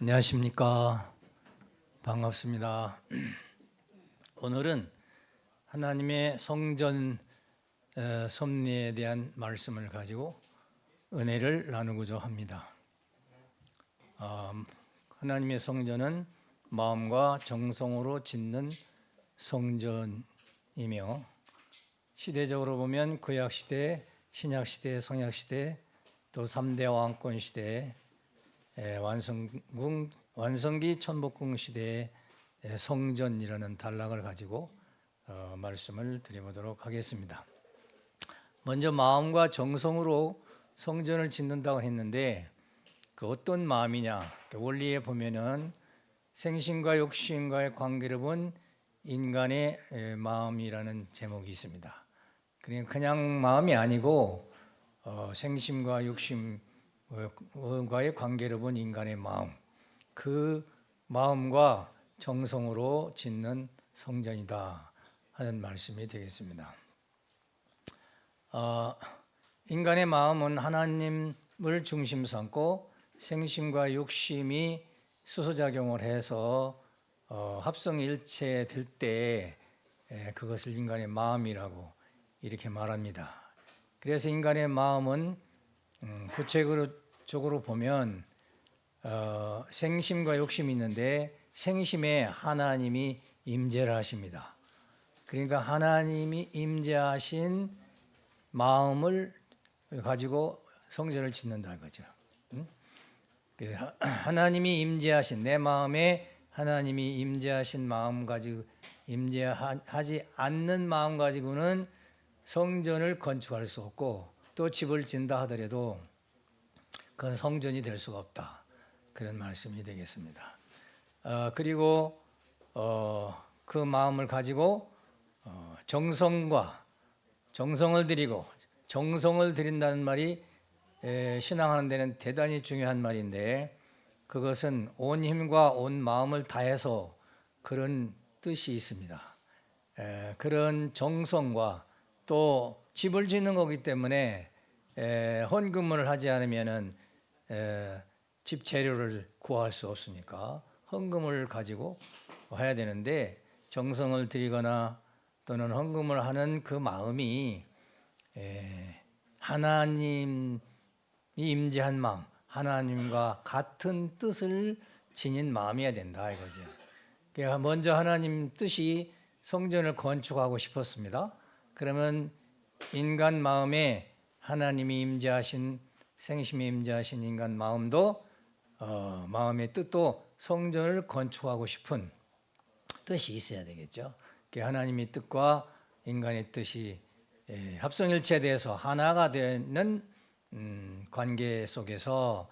안녕하십니까. 반갑습니다. 오늘은 하나님의 성전 섭리에 대한 말씀을 가지고 은혜를 나누고자 합니다. 하나님의 성전은 마음과 정성으로 짓는 성전이며, 시대적으로 보면 구약시대, 신약시대, 성약시대, 또 3대 왕권 시대, 완성기 천복궁 시대의 성전이라는 단락을 가지고 말씀을 드려보도록 하겠습니다. 먼저 마음과 정성으로 성전을 짓는다고 했는데, 그 어떤 마음이냐? 원리에 보면은 생심과 욕심과의 관계를 본 인간의 마음이라는 제목이 있습니다. 그냥 마음이 아니고 생심과 욕심과의 관계를 본 인간의 마음, 그 마음과 정성으로 짓는 성전이다 하는 말씀이 되겠습니다. 인간의 마음은 하나님을 중심 삼고 생심과 욕심이 수소작용을 해서 합성일체될 때 그것을 인간의 마음이라고 이렇게 말합니다. 그래서 인간의 마음은 구체적으로 보면 생심과 욕심이 있는데, 생심에 하나님이 임재를 하십니다. 그러니까 하나님이 임재하신 마음을 가지고 성전을 짓는다는 거죠. 하나님이 임재하신, 내 마음에 하나님이 임재하신 마음 가지고, 임재하지 않는 마음 가지고는 성전을 건축할 수 없고, 또 집을 짓는다 하더라도 그건 성전이 될 수가 없다, 그런 말씀이 되겠습니다. 그리고 그 마음을 가지고 정성을 들이고, 정성을 들인다는 말이 신앙하는 데는 대단히 중요한 말인데, 그것은 온 힘과 온 마음을 다해서 그런 뜻이 있습니다. 그런 정성과, 또 집을 짓는 거기 때문에 헌금을 하지 않으면은 집 재료를 구할 수 없으니까 헌금을 가지고 해야 되는데, 정성을 들이거나 또는 헌금을 하는 그 마음이 하나님이 임재한 마음, 하나님과 같은 뜻을 지닌 마음이어야 된다 이거죠. 그러니까 먼저 하나님 뜻이 성전을 건축하고 싶었습니다. 그러면 인간 마음에 하나님이 임재하신, 생심이 임재하신 인간 마음도 마음의 뜻도 성전을 건축하고 싶은 뜻이 있어야 되겠죠. 하나님의 뜻과 인간의 뜻이 합성일체돼서 하나가 되는 관계 속에서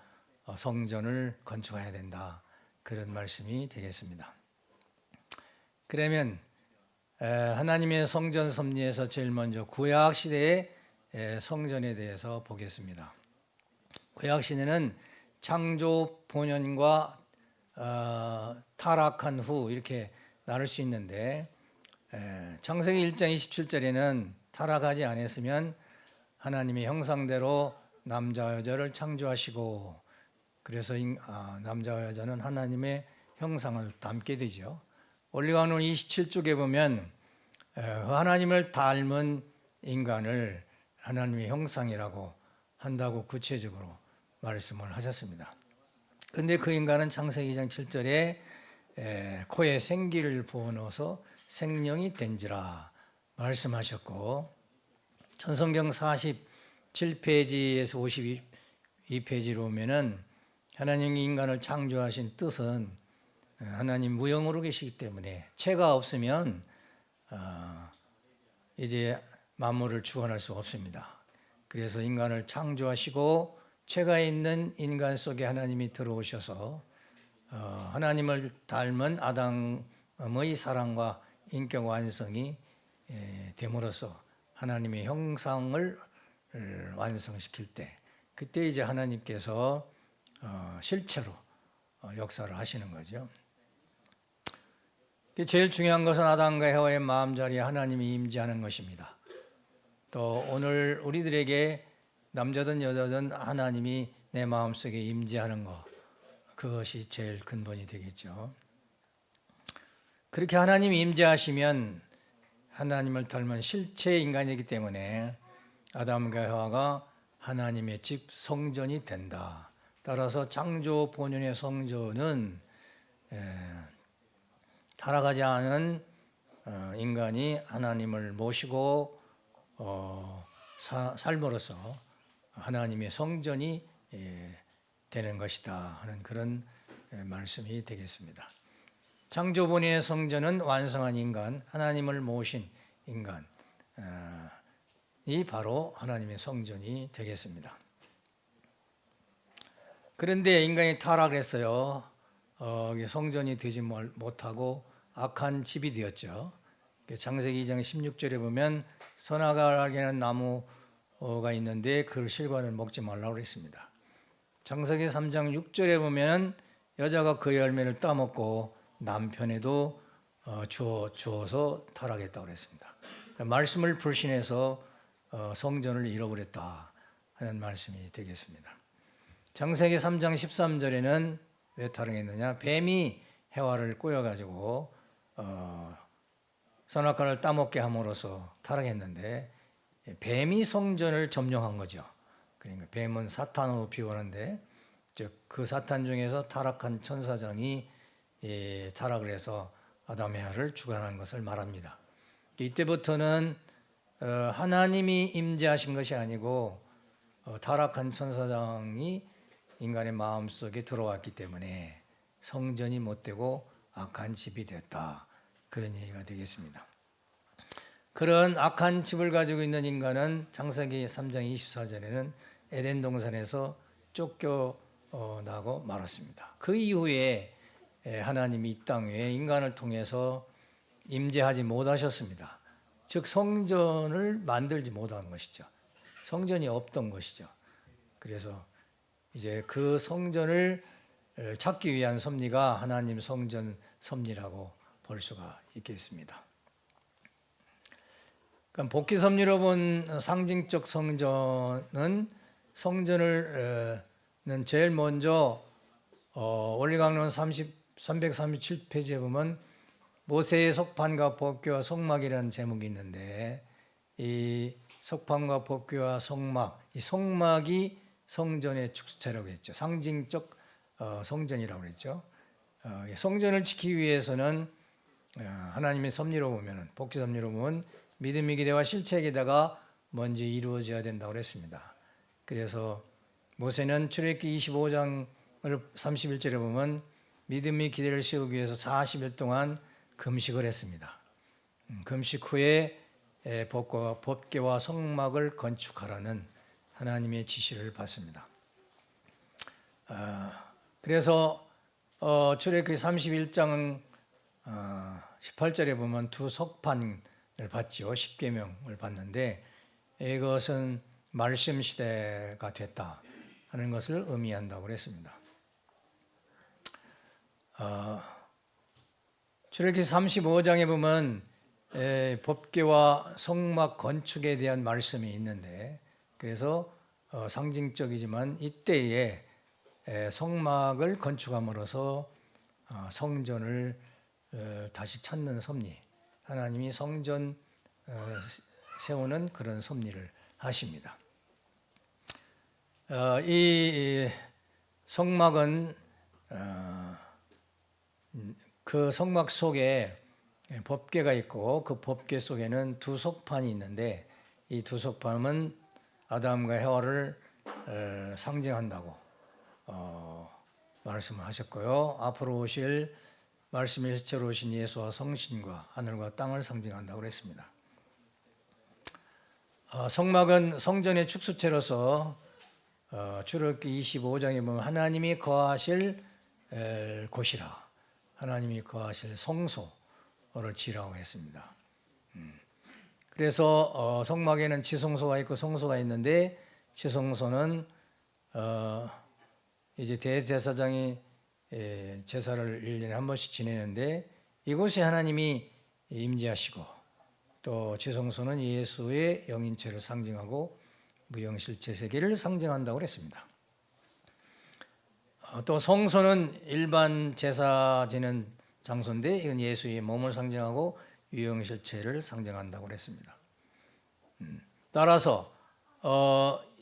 성전을 건축해야 된다, 그런 말씀이 되겠습니다. 그러면 하나님의 성전 섭리에서 제일 먼저 구약 시대의 성전에 대해서 보겠습니다. 구약 시대는 창조 본연과 타락한 후 이렇게 나눌 수 있는데, 창세기 1장 27절에는 타락하지 않았으면 하나님의 형상대로 남자와 여자를 창조하시고, 그래서 남자와 여자는 하나님의 형상을 담게 되죠. 올리가노 27쪽에 보면 하나님을 닮은 인간을 하나님의 형상이라고 한다고 구체적으로 말씀을 하셨습니다. 그런데 그 인간은 창세기 2장 7절에 코에 생기를 부어넣어서 생명이 된지라 말씀하셨고, 전성경 47페이지에서 52페이지로 오면은 하나님이 인간을 창조하신 뜻은 하나님 무형으로 계시기 때문에 체가 없으면 이제 만물을 주관할 수 없습니다. 그래서 인간을 창조하시고 체가 있는 인간 속에 하나님이 들어오셔서 하나님을 닮은 아담의 사랑과 인격 완성이 됨으로써 하나님의 형상을 완성시킬 때, 그때 이제 하나님께서 실체로 역사를 하시는 거죠. 제일 중요한 것은 아담과 해와의 마음자리에 하나님이 임재하는 것입니다. 또 오늘 우리들에게 남자든 여자든 하나님이 내 마음속에 임재하는 것, 그것이 제일 근본이 되겠죠. 그렇게 하나님이 임재하시면 하나님을 닮은 실체 인간이기 때문에 아담과 하와가 하나님의 집 성전이 된다. 따라서 창조 본연의 성전은 타락하지 않은 인간이 하나님을 모시고 삶으로써 하나님의 성전이 되는 것이다 하는 그런 말씀이 되겠습니다. 창조 본연의 성전은 완성한 인간, 하나님을 모신 인간이 바로 하나님의 성전이 되겠습니다. 그런데 인간이 타락을 했어요. 성전이 되지 못하고 악한 집이 되었죠. 창세기 2장 16절에 보면 선악을 알게 하는 나무가 있는데 그 실과는 먹지 말라고 했습니다. 창세기 3장 6절에 보면 여자가 그 열매를 따먹고 남편에도 주어서 타락했다고 했습니다. 말씀을 불신해서 성전을 잃어버렸다 하는 말씀이 되겠습니다. 창세기 3장 13절에는 왜 타락했느냐? 뱀이 해와를 꼬여가지고 선악과를 따먹게 함으로써 타락했는데 뱀이 성전을 점령한 거죠. 그러니까 뱀은 사탄으로 비유하는데 그 사탄 중에서 타락한 천사장이 타락을 해서 아담의 하를 주관한 것을 말합니다. 이때부터는 하나님이 임재하신 것이 아니고 타락한 천사장이 인간의 마음속에 들어왔기 때문에 성전이 못되고 악한 집이 됐다. 그런 얘기가 되겠습니다. 그런 악한 집을 가지고 있는 인간은 창세기 3장 24절에는 에덴 동산에서 쫓겨나고 말았습니다. 그 이후에 하나님이 이 땅 위에 인간을 통해서 임재하지 못하셨습니다. 즉 성전을 만들지 못한 것이죠. 성전이 없던 것이죠. 그래서 이제 그 성전을 찾기 위한 섭리가 하나님 성전 섭리라고 볼 수가 있겠습니다. 그럼 복귀 섭리로 본 상징적 성전은 성전을 제일 먼저 원리강론 337페이지에 보면 모세의 속판과 법궤와 성막이라는 제목이 있는데 이 속판과 법궤와 성막, 이 성막이 성전의 축소체라고 했죠. 상징적 성전이라고 했죠. 성전을 지키기 위해서는 하나님의 섭리로 보면 복귀 섭리로 보면 믿음의 기대와 실체의 기대가 먼저 이루어져야 된다고 했습니다. 그래서 모세는 출애굽기 25장을 31절에 보면 믿음의 기대를 세우기 위해서 40일 동안 금식을 했습니다. 금식 후에 법궤와 성막을 건축하라는 하나님의 지시를 받습니다. 그래서 출애굽기 31장 18절에 보면 두 석판을 받죠. 십계명을 받는데 이것은 말씀 시대가 됐다 하는 것을 의미한다고 했습니다. 출애굽기 35장에 보면 법궤와 성막 건축에 대한 말씀이 있는데 그래서 상징적이지만 이때에 성막을 건축함으로써 성전을 다시 찾는 섭리, 하나님이 성전 세우는 그런 섭리를 하십니다. 이 성막은 그 성막 속에 법궤가 있고 그 법궤 속에는 두 속판이 있는데 이 두 속판은 아담과 해와를 상징한다고 말씀을 하셨고요. 앞으로 오실 말씀의 실체로 오신 예수와 성신과 하늘과 땅을 상징한다고 했습니다. 성막은 성전의 축소체로서 출애굽기 25장에 보면 하나님이 거하실 곳이라 하나님이 거하실 성소를 지으라고 했습니다. 그래서 성막에는 지성소가 있고 성소가 있는데 지성소는 이제 대제사장이 제사를 1년에 한 번씩 지내는데 이곳에 하나님이 임재하시고 또 지성소는 예수의 영인체를 상징하고 무영실체 세계를 상징한다고 했습니다. 또 성소는 일반 제사 지는 장소인데 이건 예수의 몸을 상징하고 유영실체를 상징한다고 그랬습니다. 따라서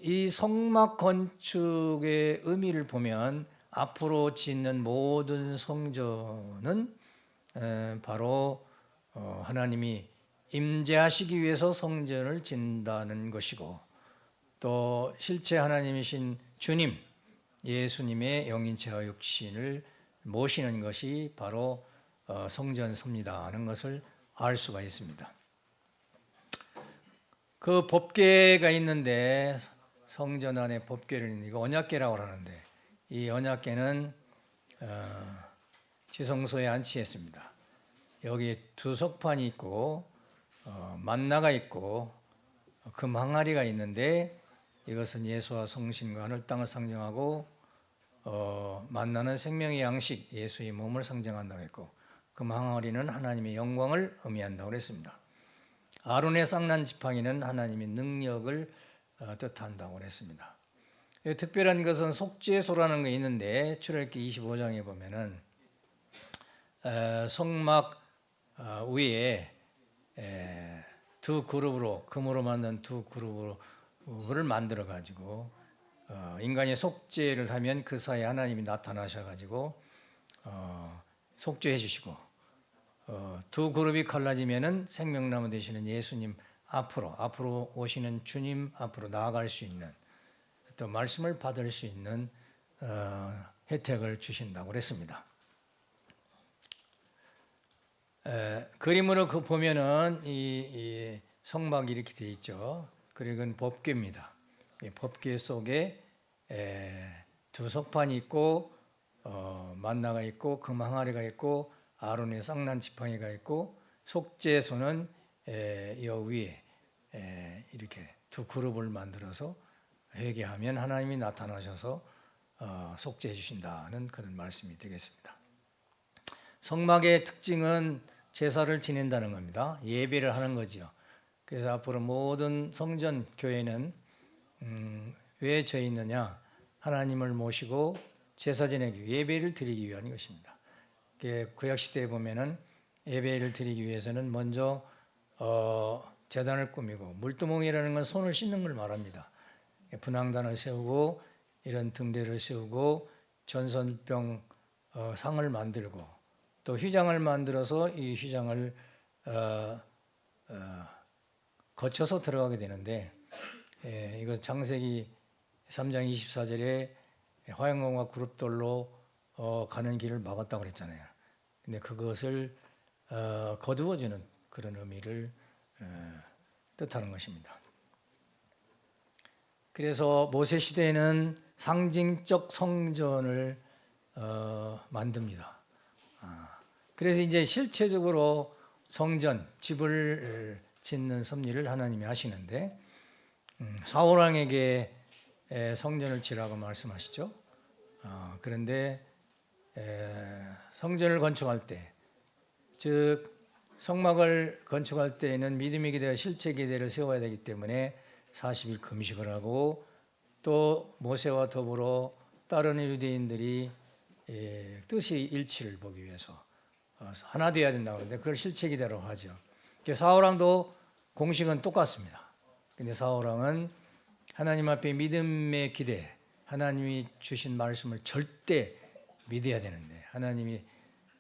이 성막 건축의 의미를 보면 앞으로 짓는 모든 성전은 바로 하나님이 임재하시기 위해서 성전을 짓는다는 것이고, 또 실제 하나님이신 주님 예수님의 영인체와 육신을 모시는 것이 바로 성전섭니다 하는 것을 알 수가 있습니다. 그 법궤가 있는데, 성전 안에 법궤를 있는 이거 언약궤라고 하는데, 이 언약궤는 지성소에 안치했습니다. 여기 두 석판이 있고 만나가 있고 금 항아리가 있는데, 이것은 예수와 성신과 하늘 땅을 상징하고 만나는 생명의 양식 예수의 몸을 상징한다고 했고, 금 항아리는 하나님의 영광을 의미한다고 했습니다. 아론의 쌍난 지팡이는 하나님의 능력을 뜻한다고 했습니다. 특별한 것은 속죄소라는 게 있는데, 출애굽기 25장에 보면은 성막 위에 두 그룹으로, 금으로 만든 두 그룹을 만들어 가지고 인간이 속죄를 하면 그 사이에 하나님이 나타나셔 가지고 속죄해 주시고, 두 그룹이 갈라지면은 생명나무 되시는 예수님 앞으로 오시는 주님 앞으로 나아갈 수 있는, 또 말씀을 받을 수 있는 혜택을 주신다고 그랬습니다. 그림으로 보면은 이 성막이 이렇게 되어 있죠. 그리고 이건 법궤입니다. 법궤 속에 두 석판이 있고 만나가 있고 금 항아리가 있고 아론의 쌍난 지팡이가 있고, 속죄소는 이 위에 이렇게 두 그룹을 만들어서 회개하면 하나님이 나타나셔서 속죄해 주신다는 그런 말씀이 되겠습니다. 성막의 특징은 제사를 지낸다는 겁니다. 예배를 하는 거지요. 그래서 앞으로 모든 성전 교회는 왜 져 있느냐? 하나님을 모시고 제사 지내기, 예배를 드리기 위한 것입니다. 구약 시대에 보면은 예배를 드리기 위해서는 먼저 제단을 꾸미고, 물두멍이라는 건 손을 씻는 걸 말합니다. 분향단을 세우고 이런 등대를 세우고 전선병 상을 만들고, 또 휘장을 만들어서 이 휘장을 거쳐서 들어가게 되는데, 이거 창세기 3장 24절에 화양강과 그룹돌로 가는 길을 막았다고 그랬잖아요. 근데 그것을 거두어주는 그런 의미를 뜻하는 것입니다. 그래서 모세 시대에는 상징적 성전을 만듭니다. 그래서 이제 실체적으로 성전, 집을 짓는 섭리를 하나님이 하시는데, 사울왕에게 성전을 지으라고 말씀하시죠. 그런데 성전을 건축할 때, 즉 성막을 건축할 때에는 믿음의 기대와 실제 기대를 세워야 되기 때문에 40일 금식을 하고, 또 모세와 더불어 다른 유대인들이 뜻이 일치를 보기 위해서 하나 되어야 된다고 하는데, 그걸 실체 기대로 하죠. 사울왕도 공식은 똑같습니다. 근데 사울왕은 하나님 앞에 믿음의 기대, 하나님이 주신 말씀을 절대 믿어야 되는데, 하나님이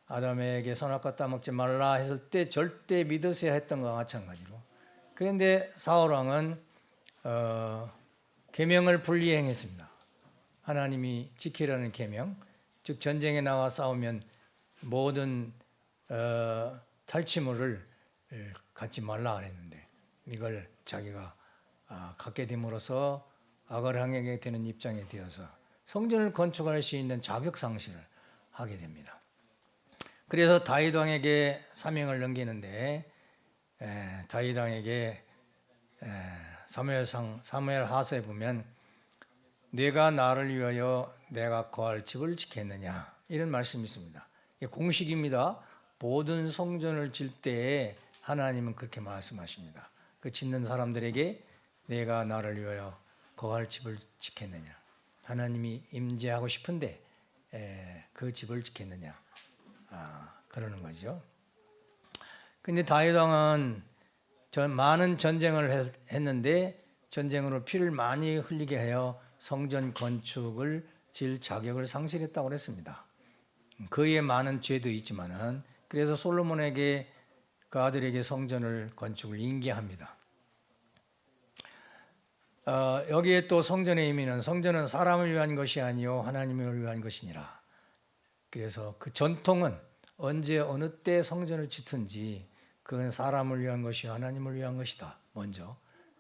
아담에게 선악과 따먹지 말라 했을 때 절대 믿으셔야 했던 것과 마찬가지로, 그런데 사울왕은 계명을 불이행했습니다. 하나님이 지키라는 계명, 즉 전쟁에 나와 싸우면 모든 탈취물을 갖지 말라 그랬는데, 이걸 자기가 갖게 됨으로써 악을 행하게 되는 입장에 되어서 성전을 건축할 수 있는 자격 상실을 하게 됩니다. 그래서 다윗 왕에게 사명을 넘기는데, 다윗 왕에게 사무엘 하서에 보면 내가 나를 위하여 내가 거할 집을 짓겠느냐, 이런 말씀이 있습니다. 공식입니다. 모든 성전을 질 때에 하나님은 그렇게 말씀하십니다. 그 짓는 사람들에게 내가 나를 위하여 거할 집을 짓겠느냐. 하나님이 임재하고 싶은데 그 집을 지켰느냐, 그러는 거죠. 근데 다윗 왕은 많은 전쟁을 했는데 전쟁으로 피를 많이 흘리게 하여 성전 건축을 질 자격을 상실했다고 그랬습니다. 그의 많은 죄도 있지만은, 그래서 솔로몬에게 그 아들에게 성전을 건축을 인계합니다. 여기에 또 성전의 의미는, 성전은 사람을 위한 것이 아니요 하나님을 위한 것이니라. 그래서 그 전통은 언제 어느 때 성전을 짓든지 그건 사람을 위한 것이 하나님을 위한 것이다. 먼저.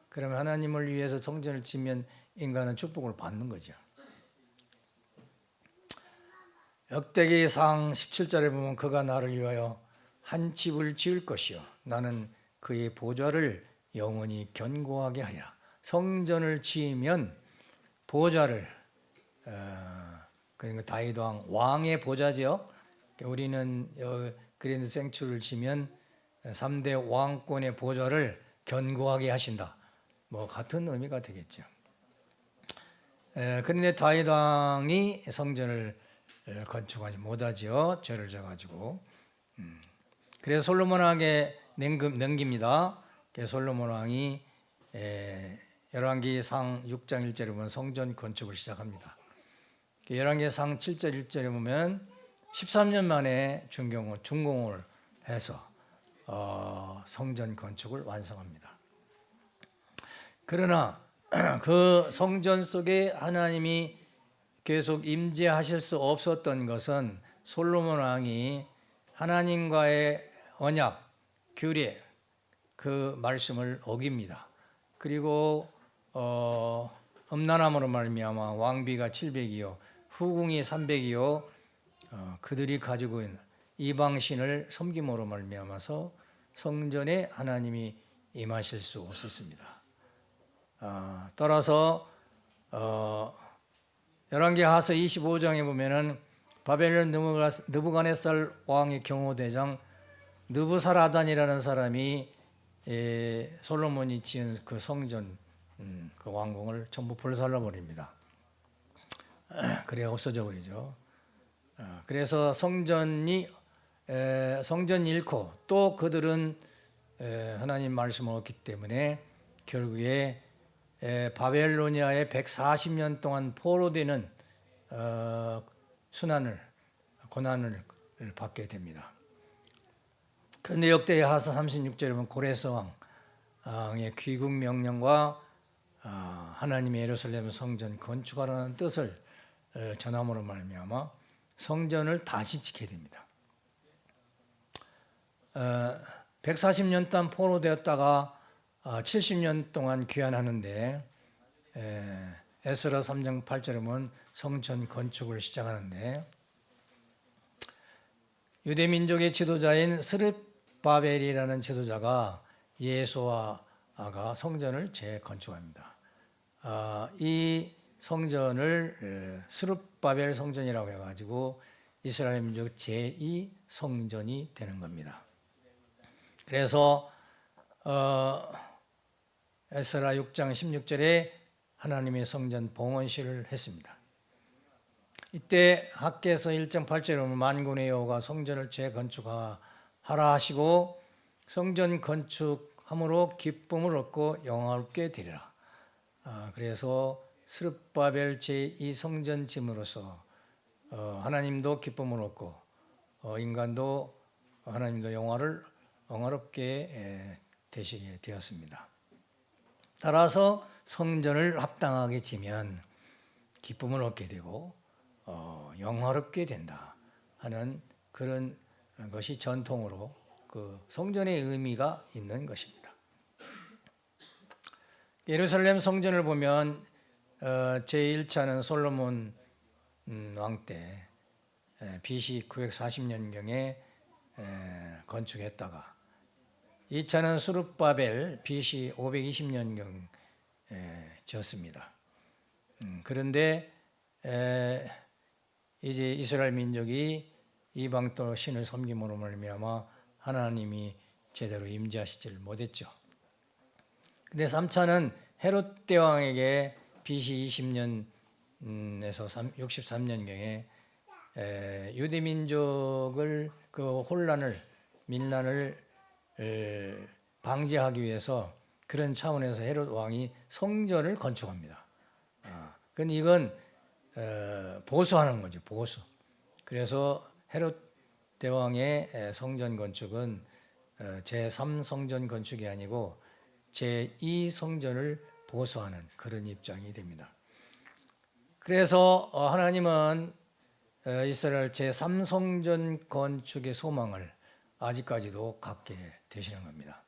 그러면 하나님을 위해서 성전을 짓면 인간은 축복을 받는 거죠. 역대기상 17절에 보면 그가 나를 위하여 한 집을 지을 것이요 나는 그의 보좌를 영원히 견고하게 하리라. 성전을 지으면 보좌를, 그러니까 다윗 왕의 보좌죠. 우리는 그랜드 생츄를 지면 3대 왕권의 보좌를 견고하게 하신다. 같은 의미가 되겠죠. 그런데 다윗 왕이 성전을 건축하지 못하죠. 죄를 져가지고. 그래서 솔로몬 왕에게 넘깁니다. 솔로몬 왕이 열왕기상 6장 1절에 보면 성전 건축을 시작합니다. 열왕기상 7절 1절에 보면 13년 만에 준공을 해서 성전 건축을 완성합니다. 그러나 그 성전 속에 하나님이 계속 임재하실 수 없었던 것은 솔로몬 왕이 하나님과의 언약, 규례, 그 말씀을 어깁니다. 그리고 음란함으로 말미암아 왕비가 700이요 후궁이 300이요 그들이 가지고 있는 이방신을 섬김으로 말미암아서 성전에 하나님이 임하실 수 없었습니다. 따라서 열왕기하서 25장에 보면은 바벨론 느부갓네살 왕의 경호대장 느부사라단이라는 사람이 솔로몬이 지은 그 성전, 그 왕궁을 전부 불살라 버립니다. 그래 없어져 버리죠. 그래서 성전이 잃고 또 그들은 하나님 말씀을 얻기 때문에 결국에 바벨로니아에 140년 동안 포로되는 고난을 받게 됩니다. 그런데 역대하서 36절에 보면 고레스 왕의 귀국 명령과 하나님의 예루살렘 성전 건축하라는 뜻을 전함으로 말미암아 성전을 다시 지켜야 됩니다. 140년 동안 포로되었다가 70년 동안 귀환하는데 에스라 3장 8절에 보면 성전 건축을 시작하는데 유대 민족의 지도자인 스룹바벨이라는 지도자가 예수아가 성전을 재건축합니다. 이 성전을 스룹바벨 성전이라고 해가지고 이스라엘 민족 제2 성전이 되는 겁니다. 그래서 에스라 6장 16절에 하나님의 성전 봉헌식을 했습니다. 이때 학개서 1장 8절에 보면 만군의 여호와가 성전을 재건축하라 하시고 성전 건축함으로 기쁨을 얻고 영화롭게 되리라. 그래서 스룹바벨 제2 성전 짐으로써 하나님도 기쁨을 얻고 인간도 하나님도 영화롭게 되시게 되었습니다. 따라서 성전을 합당하게 지면 기쁨을 얻게 되고 영화롭게 된다 하는 그런 것이 전통으로 그 성전의 의미가 있는 것입니다. 예루살렘 성전을 보면 제1차는 솔로몬 왕 때 BC 940년경에 건축했다가 2차는 스룹바벨 BC 520년경 지었습니다. 그런데 이제 이스라엘 민족이 이방 또 신을 섬김으로 말미암아 하나님이 제대로 임재하시질 못했죠. 근데 3차는 헤롯 대왕에게 BC 20년에서 63년경에 유대 민족을 그 혼란을 민난을 방지하기 위해서 그런 차원에서 헤롯 왕이 성전을 건축합니다. 근데 이건 보수하는 거죠, 보수. 그래서 헤롯 대왕의 성전 건축은 제3 성전 건축이 아니고 제2 성전을 보수하는 그런 입장이 됩니다. 그래서 하나님은 이스라엘 제3 성전 건축의 소망을 아직까지도 갖게 되시는 겁니다.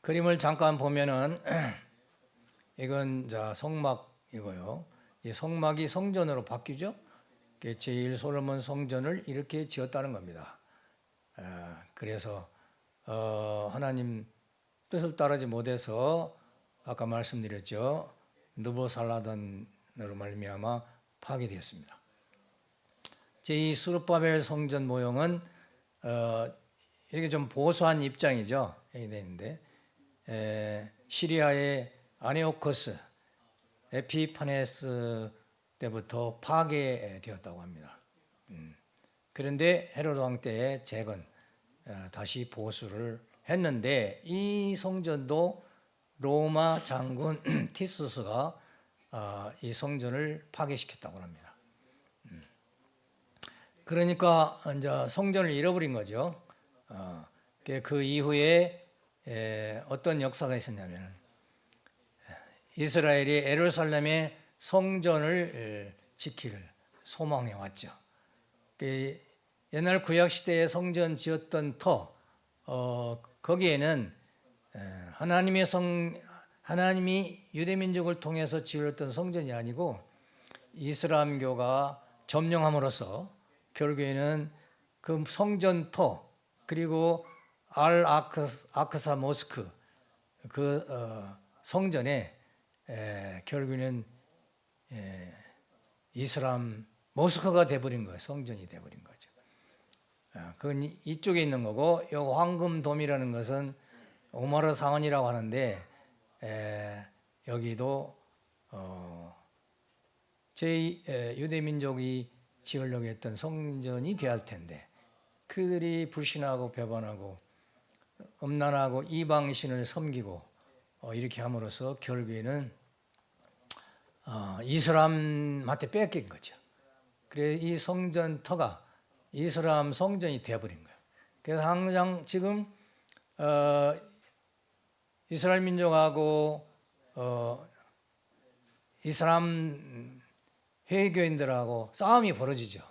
그림을 잠깐 보면은 이건 성막이고요. 이 성막이 성전으로 바뀌죠. 제1 솔로몬 성전을 이렇게 지었다는 겁니다. 그래서 하나님 뜻을 따르지 못해서 아까 말씀드렸죠. 느부살라단으로 말미암아 파괴되었습니다. 제2 스룹바벨 성전 모형은 이렇게 좀 보수한 입장이죠. 여기 되어 있는데 시리아의 아네오코스 에피파네스 때부터 파괴되었다고 합니다. 그런데 헤롯 왕 때에 재건 다시 보수를 했는데 이 성전도 로마 장군 티투스가 이 성전을 파괴시켰다고 합니다. 그러니까 이제 성전을 잃어버린 거죠. 그 이후에 어떤 역사가 있었냐면 이스라엘이 예루살렘의 성전을 지키를 소망해 왔죠. 옛날 구약 시대에 성전 지었던 터 거기에는 하나님이 유대 민족을 통해서 지었던 성전이 아니고 이슬람교가 점령함으로써 결국에는 그 성전터 그리고 알 아크사 모스크 그 성전에 결국에는 이슬람 모스크가 돼버린 거예요. 성전이 돼버린 거죠. 그건 이쪽에 있는 거고, 이 황금돔이라는 것은 오마르 사원이라고 하는데 여기도 유대 민족이 지으려고 했던 성전이 되어야 할 텐데 그들이 불신하고 배반하고 음란하고 이방신을 섬기고 이렇게 함으로써 결국에는 이슬람한테 뺏긴 거죠. 그래서 이 성전터가 이슬람 성전이 되어버린 거예요. 그래서 항상 지금 이스라엘 민족하고 이슬람 회교인들하고 싸움이 벌어지죠.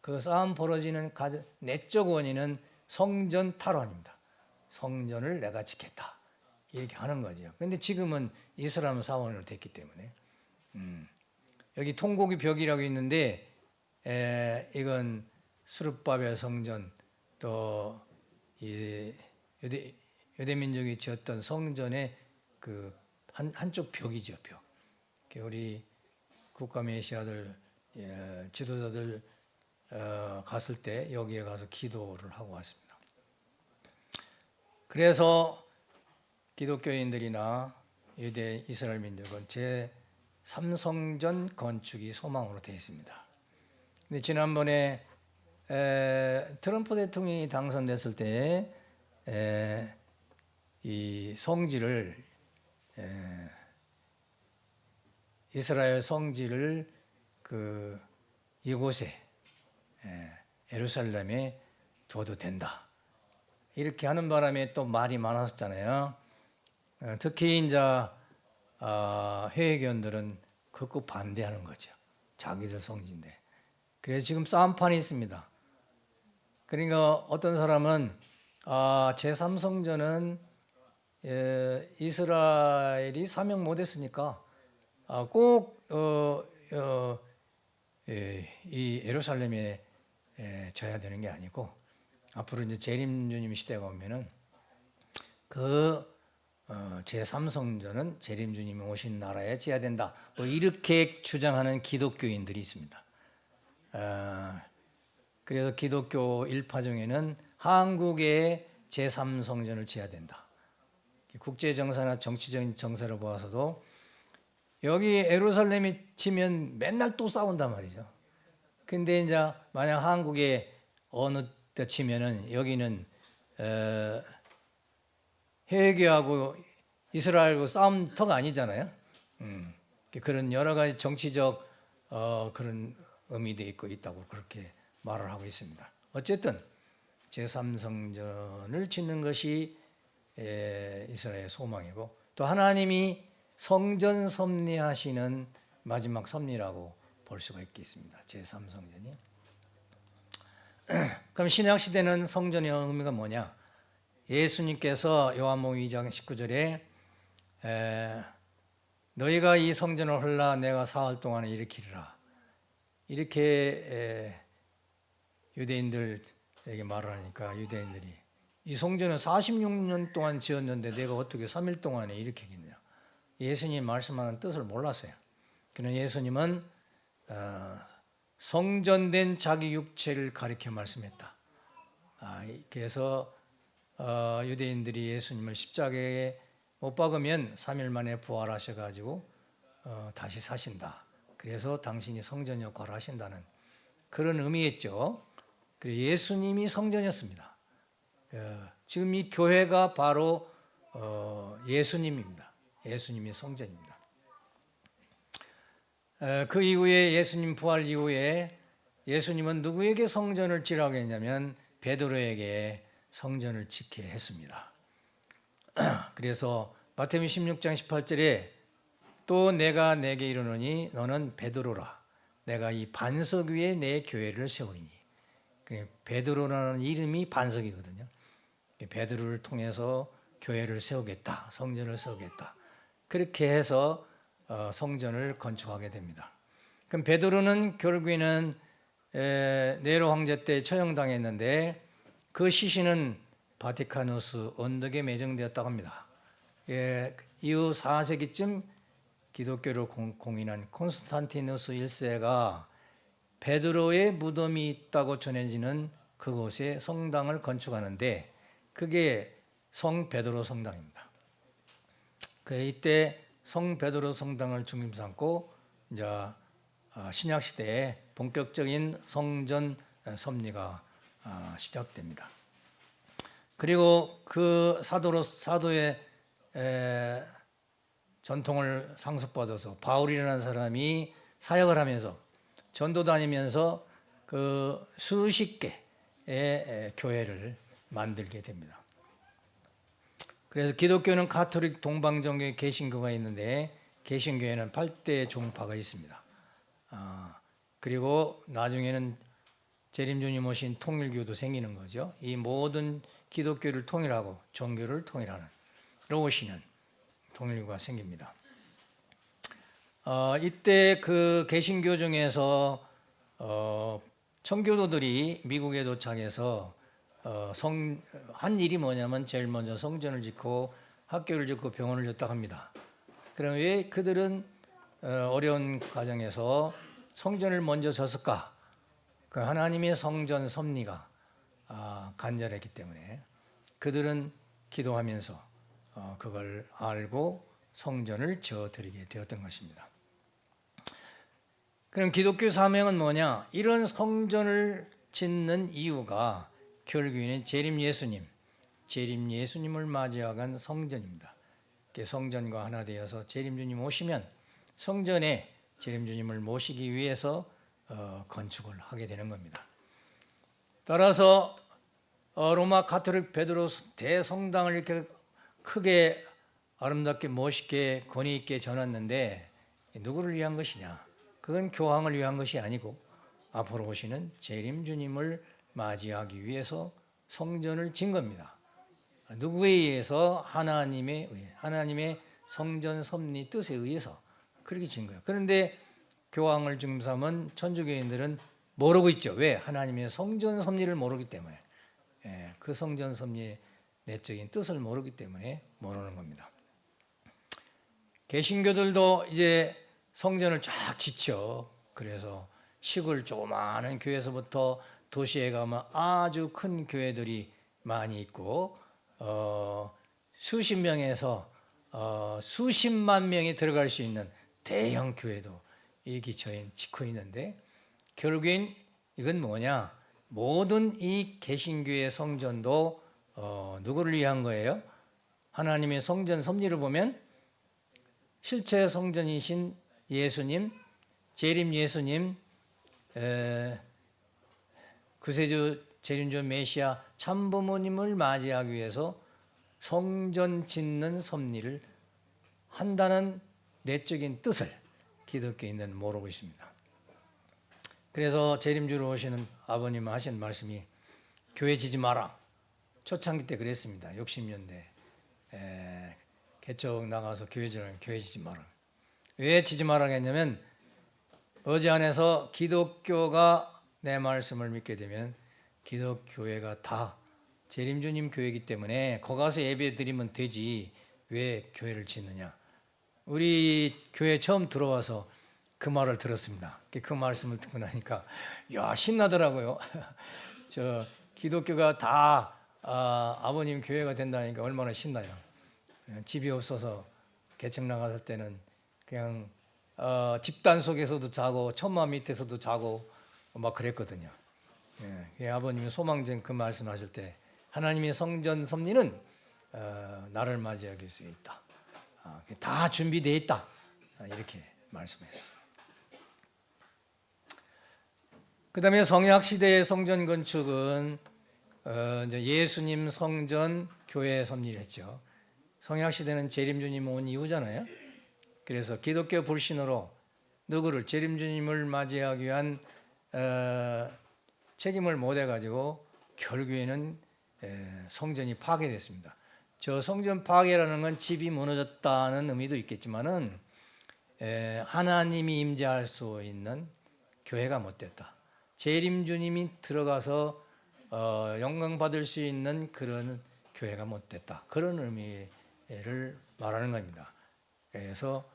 그 싸움 벌어지는 내적 원인은 성전 탈환입니다. 성전을 내가 지켰다 이렇게 하는 거죠. 그런데 지금은 이슬람 사원으로 됐기 때문에 여기 통곡의 벽이라고 있는데 이건 스룹바벨 성전 또 유대 민족이 지었던 성전의 그 한쪽 벽이죠. 벽. 우리 국가 메시아들 지도자들 갔을 때 여기에 가서 기도를 하고 왔습니다. 그래서 기독교인들이나 유대 이스라엘 민족은 제3성전 건축이 소망으로 되어 있습니다. 근데 지난번에 트럼프 대통령이 당선됐을 때 이 성지를 이스라엘 성지를 이곳에 예루살렘에 둬도 된다 이렇게 하는 바람에 또 말이 많았었잖아요. 특히 이제 회의견들은 극구 반대하는 거죠. 자기들 성지인데. 그래서 지금 싸움판이 있습니다. 그러니까 어떤 사람은 제3성전은 이스라엘이 사명 못했으니까 꼭 이 예루살렘에 져야 되는 게 아니고 앞으로 이제 재림주님 시대가 오면은 제3성전은 재림주님이 오신 나라에 지어야 된다. 뭐 이렇게 주장하는 기독교인들이 있습니다. 그래서 기독교 일파 중에는 한국에 제3성전을 지어야 된다. 국제정세나 정치적인 정세를 보아서도 여기 예루살렘이 치면 맨날 또 싸운단 말이죠. 근데 이제 만약 한국에 어느 때 치면은 여기는 회개하고 이스라엘하고 싸움터가 아니잖아요. 그런 여러 가지 정치적 그런 의미도 있고 있다고 그렇게 말을 하고 있습니다. 어쨌든 제3성전을 짓는 것이 이스라엘의 소망이고 또 하나님이 성전 섭리하시는 마지막 섭리라고 볼 수가 있겠습니다. 제3성전이. 그럼 신약 시대는 성전의 의미가 뭐냐? 예수님께서 요한복음 2장 19절에 너희가 이 성전을 헐라 내가 사흘 동안에 일으키리라 이렇게 유대인들에게 말을 하니까 유대인들이 이 성전은 46년 동안 지었는데 내가 어떻게 3일 동안에 일으키겠냐. 예수님 말씀하는 뜻을 몰랐어요. 그는 예수님은 성전된 자기 육체를 가리켜 말씀했다. 그래서 유대인들이 예수님을 십자가에 못 박으면 3일 만에 부활하셔가지고 다시 사신다. 그래서 당신이 성전 역할을 하신다는 그런 의미였죠. 그래서 예수님이 성전이었습니다. 지금 이 교회가 바로 예수님입니다. 예수님이 성전입니다. 그 이후에 예수님 부활 이후에 예수님은 누구에게 성전을 지라고 했냐면 베드로에게 성전을 짓게 했습니다. 그래서 마태복음 16장 18절에 또 내가 내게 이르노니 너는 베드로라 내가 이 반석 위에 내 교회를 세우리니. 베드로라는 이름이 반석이거든요. 베드로를 통해서 교회를 세우겠다, 성전을 세우겠다. 그렇게 해서 성전을 건축하게 됩니다. 그럼 베드로는 결국에는 네로 황제 때 처형당했는데 그 시신은 바티카누스 언덕에 매정되었다고 합니다. 이후 4세기쯤 기독교를 공인한 콘스탄티누스 1세가 베드로의 무덤이 있다고 전해지는 그곳에 성당을 건축하는데 그게 성 베드로 성당입니다. 이때 성 베드로 성당을 중심 삼고 이제 신약 시대에 본격적인 성전 섭리가 시작됩니다. 그리고 그 사도의 전통을 상속받아서 바울이라는 사람이 사역을 하면서 전도 다니면서 그 수십 개의 교회를 만들게 됩니다. 그래서 기독교는 가톨릭, 동방정교회, 개신교가 있는데 개신교회는 8대 종파가 있습니다. 그리고 나중에는 재림주님 오신 통일교도 생기는 거죠. 이 모든 기독교를 통일하고 종교를 통일하는 오시는 통일교가 생깁니다. 이때 그 개신교 중에서 청교도들이 미국에 도착해서 한 일이 뭐냐면 제일 먼저 성전을 짓고 학교를 짓고 병원을 짓다 합니다. 그럼 왜 그들은 어려운 과정에서 성전을 먼저 졌을까? 그 하나님의 성전 섭리가 간절했기 때문에 그들은 기도하면서 그걸 알고 성전을 지어드리게 되었던 것입니다. 그럼 기독교 사명은 뭐냐? 이런 성전을 짓는 이유가 결국에는 재림 예수님을 맞이하간 성전입니다. 성전과 하나 되어서 재림 주님 오시면 성전에 재림 주님을 모시기 위해서 건축을 하게 되는 겁니다. 따라서 로마 가톨릭 베드로 대성당을 이렇게 크게 아름답게 멋있게 권위 있게 전했는데 누구를 위한 것이냐? 그건 교황을 위한 것이 아니고 앞으로 오시는 재림 주님을 맞이하기 위해서 성전을 진 겁니다. 누구에 의해서? 하나님의 성전 섭리 뜻에 의해서 그렇게 진 거예요. 그런데 교황을 중심 삼은 천주교인들은 모르고 있죠. 왜? 하나님의 성전 섭리를 모르기 때문에. 그 성전 섭리의 내적인 뜻을 모르기 때문에 모르는 겁니다. 개신교들도 이제 성전을 쫙 짓죠. 그래서 시골 조그마한 교회에서부터 도시에 가면 아주 큰 교회들이 많이 있고 수십 명에서 수십만 명이 들어갈 수 있는 대형 교회도 이렇게 짓고 있는데 결국엔 이건 뭐냐? 모든 이 개신교의 성전도 누구를 위한 거예요? 하나님의 성전 섭리를 보면 실체 성전이신 예수님, 재림 예수님, 구세주 재림주 메시아 참부모님을 맞이하기 위해서 성전 짓는 섭리를 한다는 내적인 뜻을 기독교인들은 모르고 있습니다. 그래서 재림주로 오시는 아버님 하신 말씀이 교회 지지 마라. 초창기 때 그랬습니다. 60년대 개척 나가서 교회 지지 마라. 왜 지지 마라 했냐면 어제 안에서 기독교가 내 말씀을 믿게 되면 기독교회가 다 재림주님 교회이기 때문에 거기 가서 예배 드리면 되지 왜 교회를 짓느냐. 우리 교회 처음 들어와서 그 말을 들었습니다. 그 말씀을 듣고 나니까 야 신나더라고요. 저 기독교가 다 아버님 교회가 된다니까 얼마나 신나요. 집이 없어서 개척 나갔을 때는 그냥 집단 속에서도 자고 천마 밑에서도 자고 막 그랬거든요. 아버님이 소망전 그 말씀하실 때 하나님의 성전 섭리는 나를 맞이하기 위해서 있다. 다 준비되어 있다. 이렇게 말씀했어요. 그 다음에 성약 시대의 성전 건축은 이제 예수님 성전 교회 섭리를 했죠. 성약 시대는 재림주님 온 이후잖아요. 그래서 기독교 불신으로 누구를 재림주님을 맞이하기 위한 책임을 못 해가지고 결국에는 성전이 파괴됐습니다. 저 성전 파괴라는 건 집이 무너졌다는 의미도 있겠지만은 하나님이 임재할 수 있는 교회가 못 됐다. 재림주님이 들어가서 영광 받을 수 있는 그런 교회가 못 됐다. 그런 의미를 말하는 겁니다. 그래서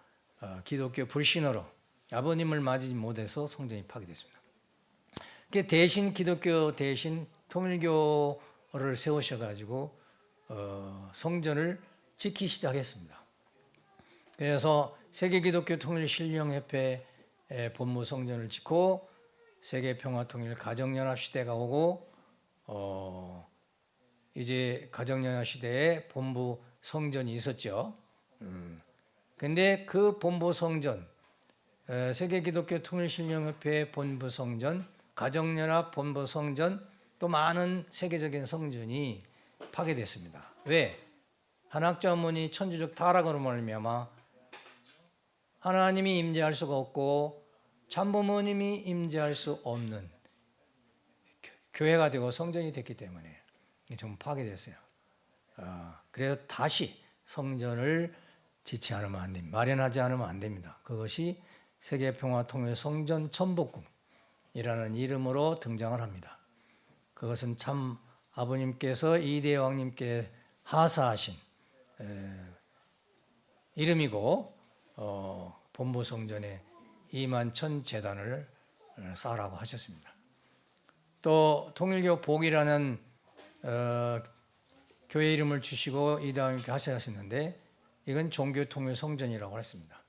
기독교 불신으로 아버님을 맞이지 못해서 성전이 파괴됐습니다. 대신 기독교 대신 통일교를 세우셔가지고 성전을 짓기 시작했습니다. 그래서 세계기독교통일신령협회 본부 성전을 짓고 세계평화통일 가정연합 시대가 오고 이제 가정연합 시대에 본부 성전이 있었죠. 근데 그 본부 성전, 세계기독교통일신령협회 본부 성전, 가정연합 본부 성전, 또 많은 세계적인 성전이 파괴됐습니다. 왜? 한학자문이 천주적 타락으로 말미암아 하나님이 임재할 수가 없고 참부모님이 임재할 수 없는 교회가 되고 성전이 됐기 때문에 좀 파괴됐어요. 그래서 다시 성전을 짓지 않으면 안 됩니다. 마련하지 않으면 안 됩니다. 그것이 세계평화통일 성전 천복궁이라는 이름으로 등장을 합니다. 그것은 참 아버님께서 이대왕님께 하사하신 이름이고 본부 성전에 2만 재단을 쌓으라고 하셨습니다. 또 통일교 복이라는 교회 이름을 주시고 이대왕님께 하셨는데 이건 종교통일 성전이라고 했습니다.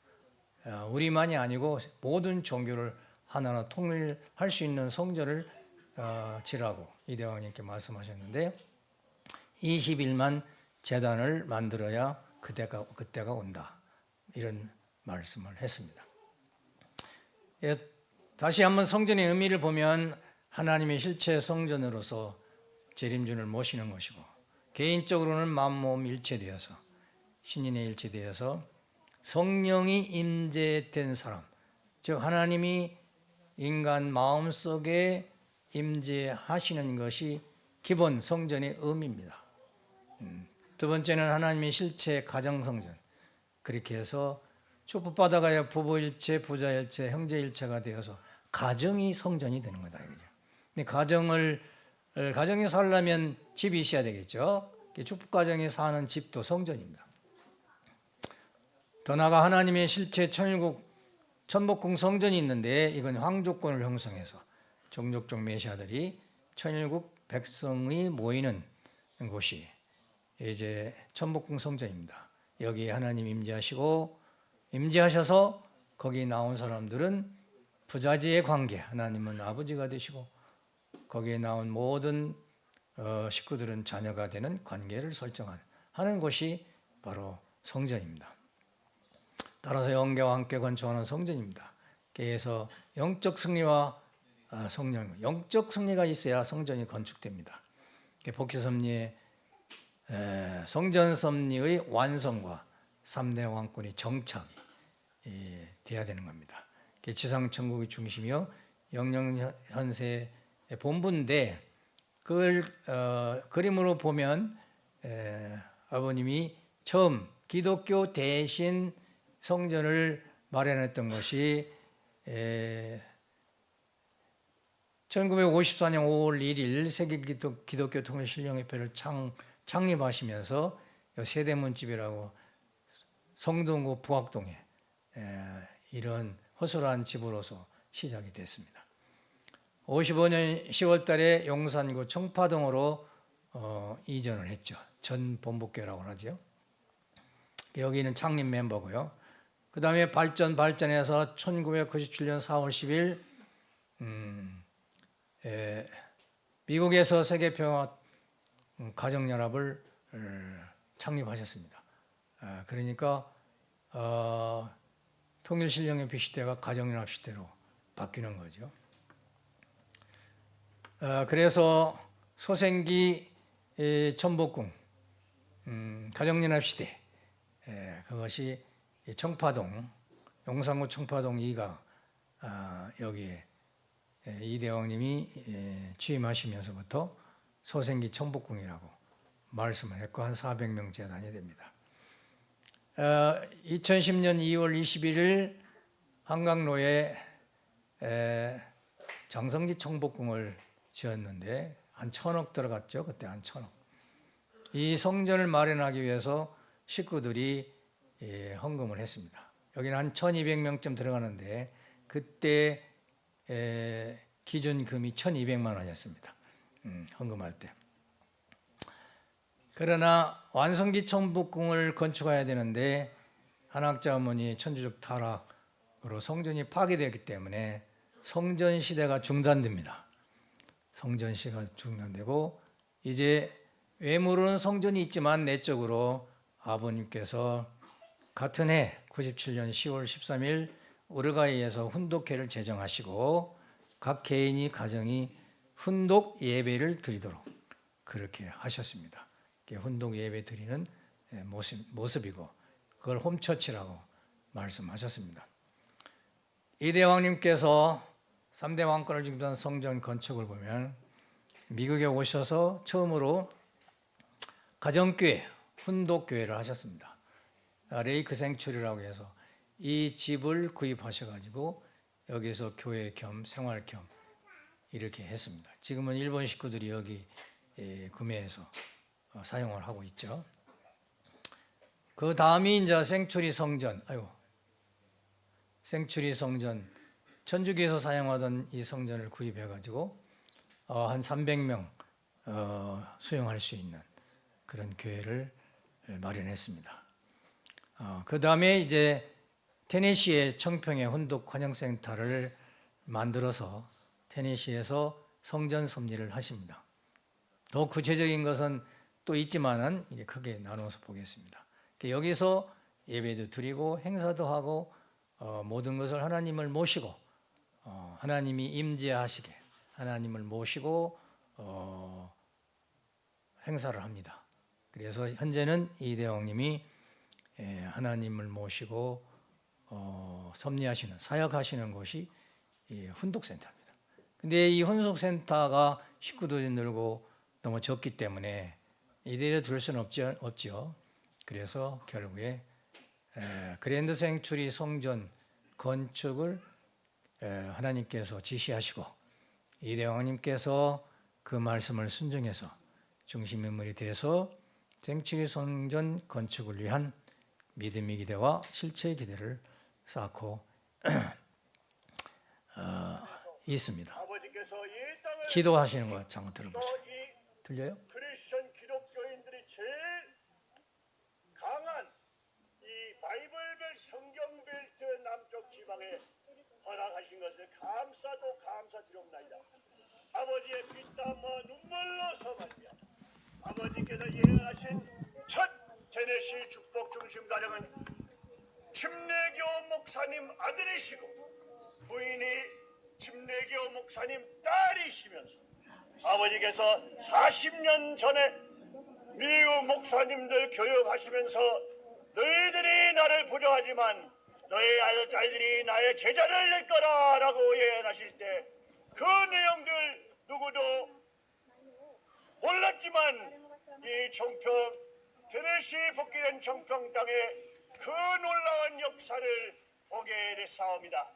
우리만이 아니고 모든 종교를 하나하나 통일할 수 있는 성전을 지라고 이대왕님께 말씀하셨는데 21만 재단을 만들어야 그때가 온다. 이런 말씀을 했습니다. 다시 한번 성전의 의미를 보면 하나님의 실체 성전으로서 재림주를 모시는 것이고 개인적으로는 만몸 일체되어서 신인의 일체되어서 성령이 임재된 사람, 즉 하나님이 인간 마음속에 임재하시는 것이 기본 성전의 의미입니다. 두 번째는 하나님의 실체 가정성전, 그렇게 해서 축복받아가야 부부일체, 부자일체, 형제일체가 되어서 가정이 성전이 되는 거다. 근데 가정이 살려면 집이 있어야 되겠죠. 축복가정에 사는 집도 성전입니다. 더 나아가 하나님의 실체 천복궁 성전이 있는데 이건 황조권을 형성해서 종족적 메시아들이 천일국 백성이 모이는 곳이 이제 천복궁 성전입니다. 여기에 하나님 임재하셔서 거기 나온 사람들은 부자지의 관계, 하나님은 아버지가 되시고 거기에 나온 모든 식구들은 자녀가 되는 관계를 설정하는 곳이 바로 성전입니다. 따라서 영계와 함께 건축하는 성전입니다. 그래서 영적 승리와 영적 승리가 있어야 성전이 건축됩니다. 복희섭리의 성전 섭리의 완성과 3대 왕권의 정착이 돼야 되는 겁니다. 지상천국의 중심이요 영영현세의 본부인데 그걸 그림으로 보면 아버님이 처음 기독교 대신 성전을 마련했던 것이 1954년 5월 1일 세계 기독교 통일신령협회를 창립하시면서 세대문집이라고 성동구 부학동에 이런 허술한 집으로서 시작이 됐습니다. 55년 10월 달에 용산구 청파동으로 이전을 했죠. 전 본부교라고 하죠. 여기는 창립 멤버고요. 그 다음에 발전해서 1997년 4월 10일 미국에서 세계평화 가정연합을 창립하셨습니다. 그러니까 통일신령협회 시대가 가정연합 시대로 바뀌는 거죠. 그래서 소생기 천복궁 가정연합 시대 그것이 청파동 용산구 청파동 2가 여기에 이대왕님이 취임하시면서부터 소생기 천복궁이라고 말씀을 했고 한 400명 재단이 됩니다. 2010년 2월 21일 한강로에 장성기 천복궁을 지었는데 한 1,000억 들어갔죠. 그때 한 1,000억. 이 성전을 마련하기 위해서 식구들이 헌금을 했습니다. 여기는 한 1,200명쯤 들어가는데 그때 기준금이 1,200만 원이었습니다. 헌금할 때. 그러나 완성기 천복궁을 건축해야 되는데 한학자 어머니 천주적 타락으로 성전이 파괴되었기 때문에 성전 시대가 중단됩니다. 성전 시대가 중단되고 이제 외모로는 성전이 있지만 내적으로 아버님께서 같은 해 97년 10월 13일 우루과이에서 훈독회를 제정하시고 각 개인이 가정이 훈독 예배를 드리도록 그렇게 하셨습니다. 훈독 예배 드리는 모습이고 그걸 홈처치라고 말씀하셨습니다. 이대왕님께서 3대 왕권을 중심한 성전 건축을 보면 미국에 오셔서 처음으로 가정교회, 훈독교회를 하셨습니다. 레이크 생츄리라고 해서 이 집을 구입하셔가지고 여기서 교회 겸 생활 겸 이렇게 했습니다. 지금은 일본 식구들이 여기 구매해서 사용을 하고 있죠. 그 다음이 이제 생츄리 성전, 생츄리 성전, 천주교에서 사용하던 이 성전을 구입해가지고 한 300명 수용할 수 있는 그런 교회를 마련했습니다. 그 다음에 이제 테네시의 청평에 훈독 환영센터를 만들어서 테네시에서 성전 섭리를 하십니다. 더 구체적인 것은 또 있지만은 이게 크게 나눠서 보겠습니다. 여기서 예배도 드리고 행사도 하고 모든 것을 하나님을 모시고 하나님이 임재하시게 하나님을 모시고 행사를 합니다. 그래서 현재는 이대왕님이 하나님을 모시고 섭리하시는 사역하시는 곳이 훈독센터입니다. 근데 이 훈독센터가 식구들이 늘고 너무 적기 때문에 이대로 둘 수는 없죠. 그래서 결국에 그랜드 생츄리 성전 건축을 하나님께서 지시하시고 이대왕님께서 그 말씀을 순종해서 중심 인물이 돼서 생츄리 성전 건축을 위한 믿음의 기대와 실체의 기대를 쌓고 있습니다. 기도하시는 거 잠깐 들어보세요. 들려요? 크리스천 기독교인들이 제일 강한 이 바이블벨 성경벨트 남쪽 지방에 허락하신 것을 감사도 감사드립니다. 아버지의 피땀과 눈물로 서말며 아버지께서 예언하신 첫 테네시 축복 중심 가정은 침례교 목사님 아들이시고 부인이 침례교 목사님 딸이시면서 아버지께서 40년 전에 미국 목사님들 교육하시면서 너희들이 나를 부정하지만 너희 아들들이 나의 제자를 낼 거라라고 예언하실 때 그 내용들 누구도 몰랐지만 이 청평 테네시 복귀된 청평 땅에 그 놀라운 역사를 보게 됐사옵니다.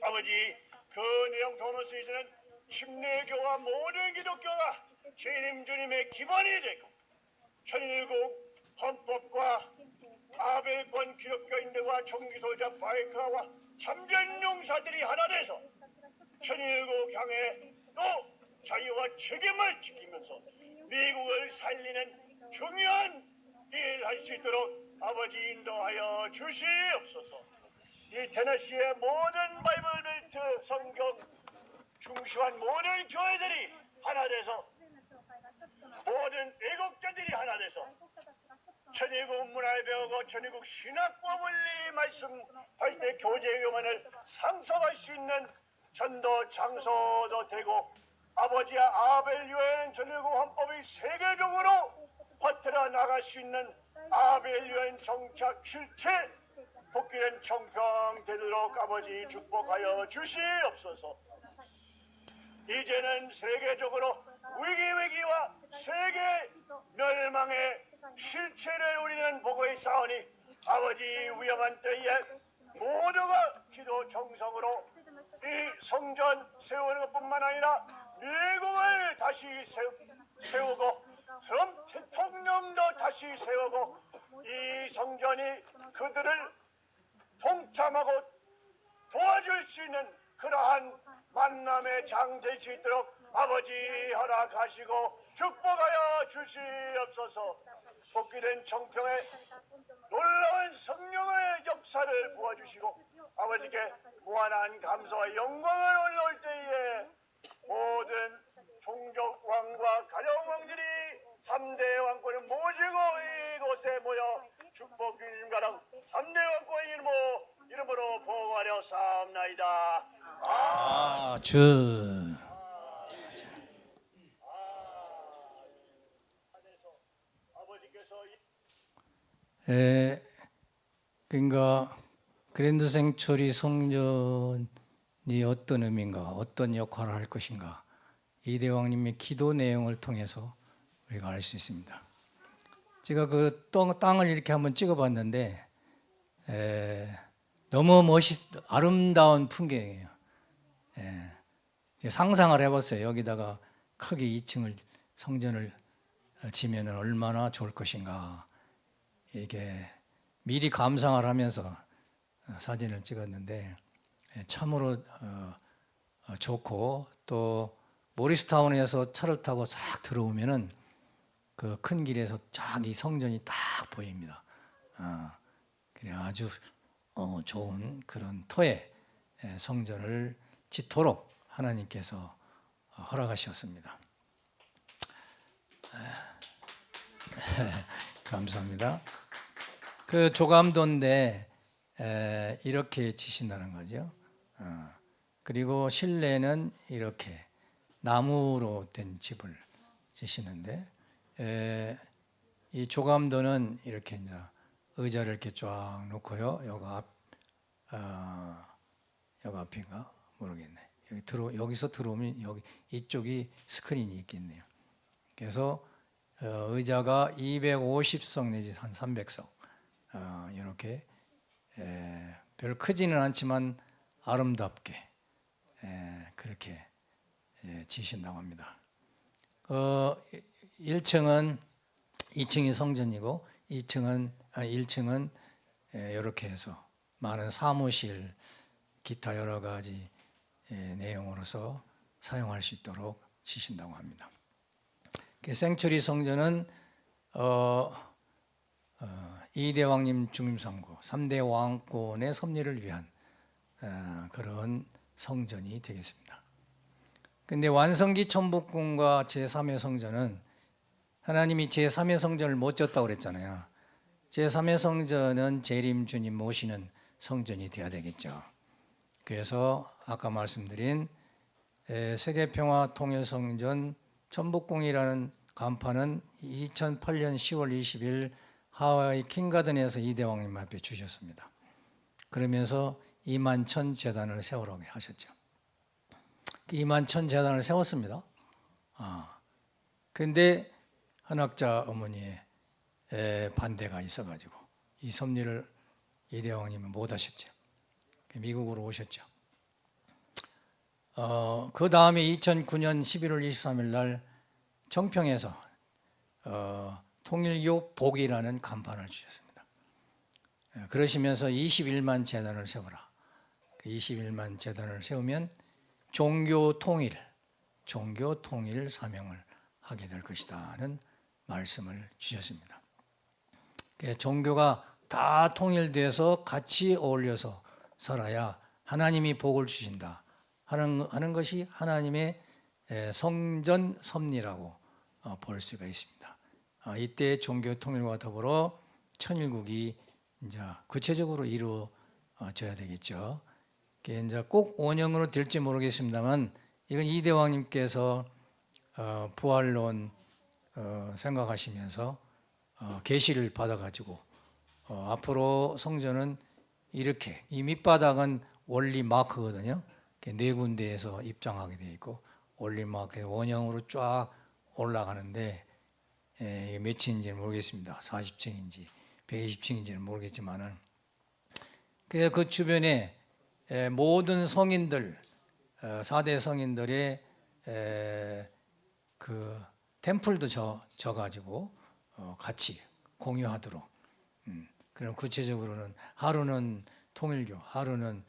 아버지 그 내용 도노스에서는 침례교와 모든 기독교가 주님 주님의 기본이 되고 천일국 헌법과 아벨권 기독교인들과 종기소자 바이카와 참전 용사들이 하나 돼서 천일국 향해 또 자유와 책임을 지키면서 미국을 살리는 중요한 일 할 수 있도록 아버지 인도하여 주시옵소서. 이 테네시의 모든 바이블 벨트 성경 중시한 모든 교회들이 하나 돼서 모든 애국자들이 하나 돼서 천일국 문화를 배우고 천일국 신학과 원리 말씀할 때 교제 교만을 상속할 수 있는 전도 장소도 되고 아버지와 아벨 유엔 천일국 헌법이 세계적으로 퍼뜨려 나갈 수 있는 아벨 유엔 정착 실체 복귀된 청평 되도록 아버지 축복하여 주시옵소서. 이제는 세계적으로 위기와 세계 멸망의 실체를 우리는 보고 있사오니 아버지 위험한 때에 모두가 기도 정성으로 이 성전 세우는 것뿐만 아니라 미국을 다시 세우고 트럼프 대통령도 다시 세우고 이 성전이 그들을 동참하고 도와줄 수 있는 그러한 만남의 장 될 수 있도록 아버지 허락하시고 축복하여 주시옵소서. 복귀된 청평에 놀라운 성령의 역사를 부어주시고 아버지께 무한한 감사와 영광을 올라올 때에 모든 종족 왕과 가정 왕들이 3대 왕권을 모시고 이곳에 모여 축복 주님 가랑 3대 왕권의 이름으로 보호하려 싸움나이다. 주. 아버지께서 그러니까 그랜드 생츄리 성전이 어떤 의미인가, 어떤 역할을 할 것인가, 이대왕님의 기도 내용을 통해서 우리가 알 수 있습니다. 제가 그 땅을 이렇게 한번 찍어봤는데 너무 아름다운 풍경이에요. 상상을 해봤어요. 여기다가 크게 2층을 성전을 지면 얼마나 좋을 것인가. 이게 미리 감상을 하면서 사진을 찍었는데 참으로 좋고 또 모리스타운에서 차를 타고 싹 들어오면은 그 큰 길에서 쫙 이 성전이 딱 보입니다. 그래 아주 좋은 그런 터에 성전을 짓도록 하나님께서 허락하셨습니다. 감사합니다. 그 조감도인데 이렇게 지신다는 거죠. 그리고 실내는 이렇게 나무로 된 집을 지시는데 이 조감도는 이렇게 이제 의자를 이렇게 쫙 놓고요. 여기 앞인가 모르겠네. 여기서 들어오면 여기 이쪽이 스크린이 있겠네요. 그래서 의자가 250석 내지 한 300석 이렇게 별 크지는 않지만 아름답게 그렇게 지신다고 합니다. 1층은 2층이 성전이고 1층은 이렇게 해서 많은 사무실 기타 여러 가지 내용으로서 사용할 수 있도록 지신다고 합니다. 생츄리 성전은 2대 왕님 중임상고 3대 왕권의 섭리를 위한 그런 성전이 되겠습니다. 근데 완성기 천복궁과 제3의 성전은 하나님이 제3의 성전을 못 졌다고 그랬잖아요. 제3의 성전은 재림 주님 모시는 성전이 돼야 되겠죠. 그래서 아까 말씀드린 세계평화통일성전 천복궁이라는 간판은 2008년 10월 20일 하와이 킹가든에서 이대왕님 앞에 주셨습니다. 그러면서 21,000 재단을 세우라고 하셨죠. 21,000 재단을 세웠습니다. 근데 한학자 어머니의 반대가 있어가지고 이 섭리를 이대왕님은 못 하셨죠. 미국으로 오셨죠. 그 다음에 2009년 11월 23일 날 청평에서 통일교 복이라는 간판을 주셨습니다. 그러시면서 21만 재단을 세워라. 21만 재단을 세우면 종교 통일 사명을 하게 될 것이다는 말씀을 주셨습니다. 종교가 다 통일돼서 같이 어울려서 살아야 하나님이 복을 주신다 하는 것이 하나님의 성전 섭리라고 볼 수가 있습니다. 이때 종교 통일과 더불어 천일국이 이제 구체적으로 이루어져야 되겠죠. 이제 꼭 원형으로 될지 모르겠습니다만 이건 이대왕님께서 부활론 생각하시면서 계시를 받아가지고 앞으로 성전은 이렇게 이 밑바닥은 원리 마크거든요. 네 군데에서 입장하게 되어 있고 원리 마크의 원형으로 쫙 올라가는데 이게 몇층인지는 모르겠습니다. 40층인지 120층인지는 모르겠지만은 그 주변에 모든 성인들 4대 성인들의 그 템플도 져가지고 같이 공유하도록 그럼 구체적으로는 하루는 통일교, 하루는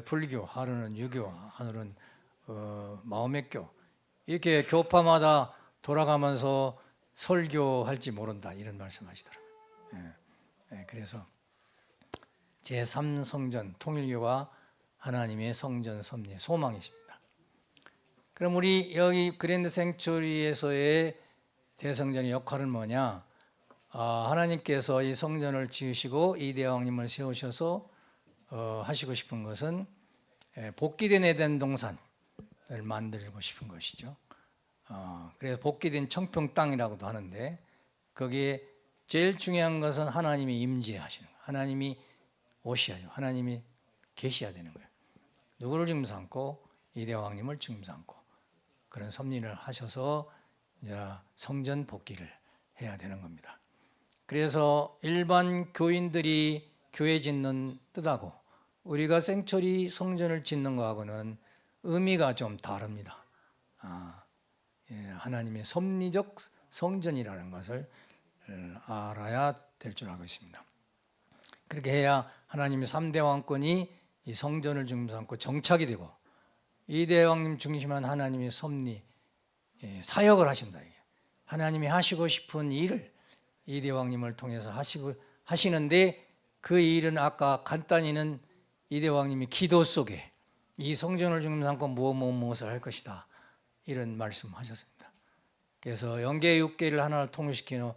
불교, 하루는 유교, 하루는 마호메교 이렇게 교파마다 돌아가면서 설교할지 모른다 이런 말씀하시더라고요. 그래서 제3성전 통일교가 하나님의 성전 섭리의 소망이십니다. 그럼 우리 여기 그랜드 생츄리에서의 대성전의 역할은 뭐냐? 하나님께서 이 성전을 지으시고 이대왕님을 세우셔서 하시고 싶은 것은 복귀된 에덴 동산을 만들고 싶은 것이죠. 그래서 복귀된 청평 땅이라고도 하는데 거기에 제일 중요한 것은 하나님이 임재하시는 거예요. 하나님이 오셔야죠. 하나님이 계셔야 되는 거예요. 누구를 지금 삼고 이대왕님을 지금 삼고 그런 섭리를 하셔서 이제 성전 복귀를 해야 되는 겁니다. 그래서 일반 교인들이 교회 짓는 뜻하고 우리가 생처리 성전을 짓는 거하고는 의미가 좀 다릅니다. 하나님의 섭리적 성전이라는 것을 알아야 될 줄 알고 있습니다. 그렇게 해야 하나님의 3대 왕권이 이 성전을 중심 삼고 정착이 되고 이대왕님 중심한 하나님의 섭리 사역을 하신다. 하나님이 하시고 싶은 일을 이대왕님을 통해서 하시는데 그 일은 아까 간단히는 이대왕님이 기도 속에 이 성전을 중심 삼고 무엇을 할 것이다 이런 말씀하셨습니다. 그래서 영계 육계를 하나를 통일시키는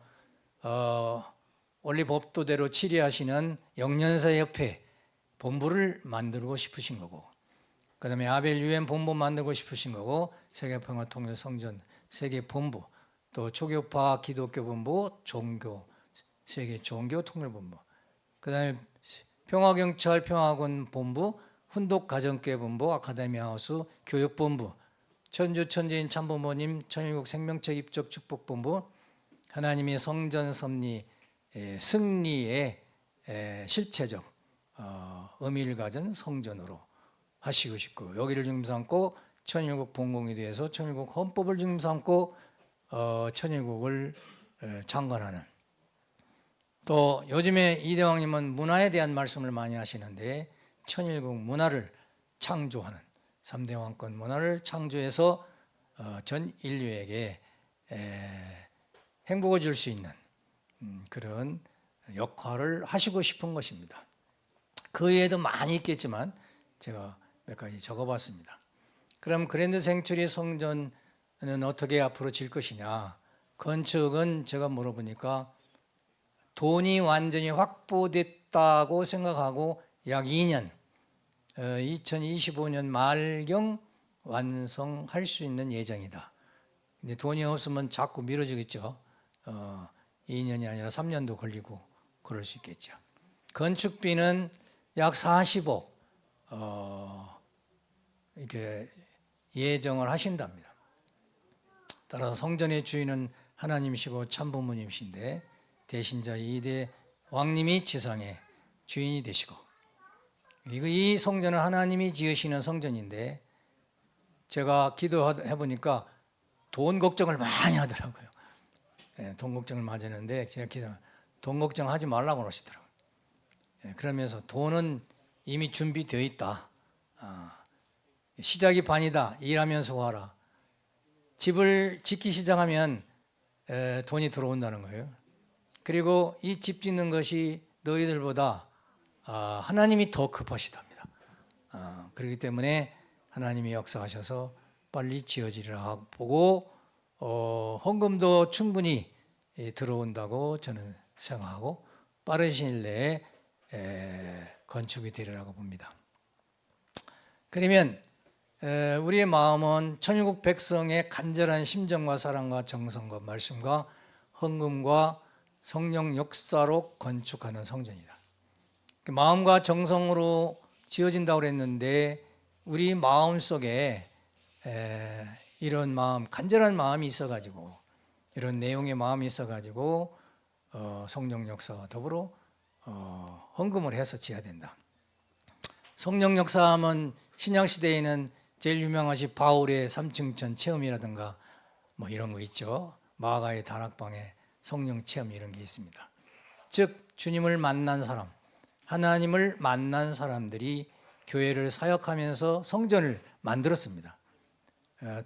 원리 법도대로 치리하시는 영년사협회 본부를 만들고 싶으신 거고 그 다음에 아벨 유엔 본부 만들고 싶으신 거고 세계평화통일성전 세계본부 또 초교파 기독교 본부 종교 세계 종교통일본부 그 다음에 평화경찰 평화군 본부 훈독가정교회 본부 아카데미하우스 교육본부 천주천지인 참부모님 천일국 생명체 입적 축복본부 하나님의 성전 섭리 승리의 실체적 의미를 가진 성전으로 하시고 싶고 여기를 중심 삼고 천일국 본공에 대해서 천일국 헌법을 중심 삼고 천일국을 창건하는 또 요즘에 이대왕님은 문화에 대한 말씀을 많이 하시는데 천일국 문화를 창조하는 3대 왕권 문화를 창조해서 전 인류에게 행복을 줄 수 있는 그런 역할을 하시고 싶은 것입니다. 그 외에도 많이 있겠지만 제가 몇 가지 적어봤습니다. 그럼 그랜드 생츄리 성전은 어떻게 앞으로 질 것이냐? 건축은 제가 물어보니까 돈이 완전히 확보됐다고 생각하고 약 2년, 2025년 말경 완성할 수 있는 예정이다. 근데 돈이 없으면 자꾸 미뤄지겠죠. 2년이 아니라 3년도 걸리고 그럴 수 있겠죠. 건축비는 약 40억 이렇게 예정을 하신답니다. 따라서 성전의 주인은 하나님이시고 참부모님이신데 대신자 2대 왕님이 지상의 주인이 되시고, 이 성전은 하나님이 지으시는 성전인데 제가 기도해 보니까 돈 걱정을 많이 하더라고요. 돈 걱정을 많이 하는데 제가 돈 걱정하지 말라고 그러시더라고요. 그러면서 돈은 이미 준비되어 있다. 시작이 반이다. 일하면서 하라. 집을 짓기 시작하면 돈이 들어온다는 거예요. 그리고 이 집 짓는 것이 너희들보다 하나님이 더 급하시답니다. 그렇기 때문에 하나님이 역사하셔서 빨리 지어지리라 보고 헌금도 충분히 들어온다고 저는 생각하고 빠른 시일 내에 건축이 되리라고 봅니다. 그러면 우리의 마음은 천국 백성의 간절한 심정과 사랑과 정성과 말씀과 헌금과 성령 역사로 건축하는 성전이다. 마음과 정성으로 지어진다고 그랬는데 우리 마음 속에 이런 마음, 간절한 마음이 있어가지고 이런 내용의 마음이 있어가지고 성령 역사와 더불어 헌금을 해서 지어야 된다. 성령 역사하면 신약 시대에는 제일 유명하신 바울의 3층천 체험이라든가 뭐 이런 거 있죠. 마가의 다락방에 성령 체험 이런 게 있습니다. 즉 주님을 만난 사람, 하나님을 만난 사람들이 교회를 사역하면서 성전을 만들었습니다.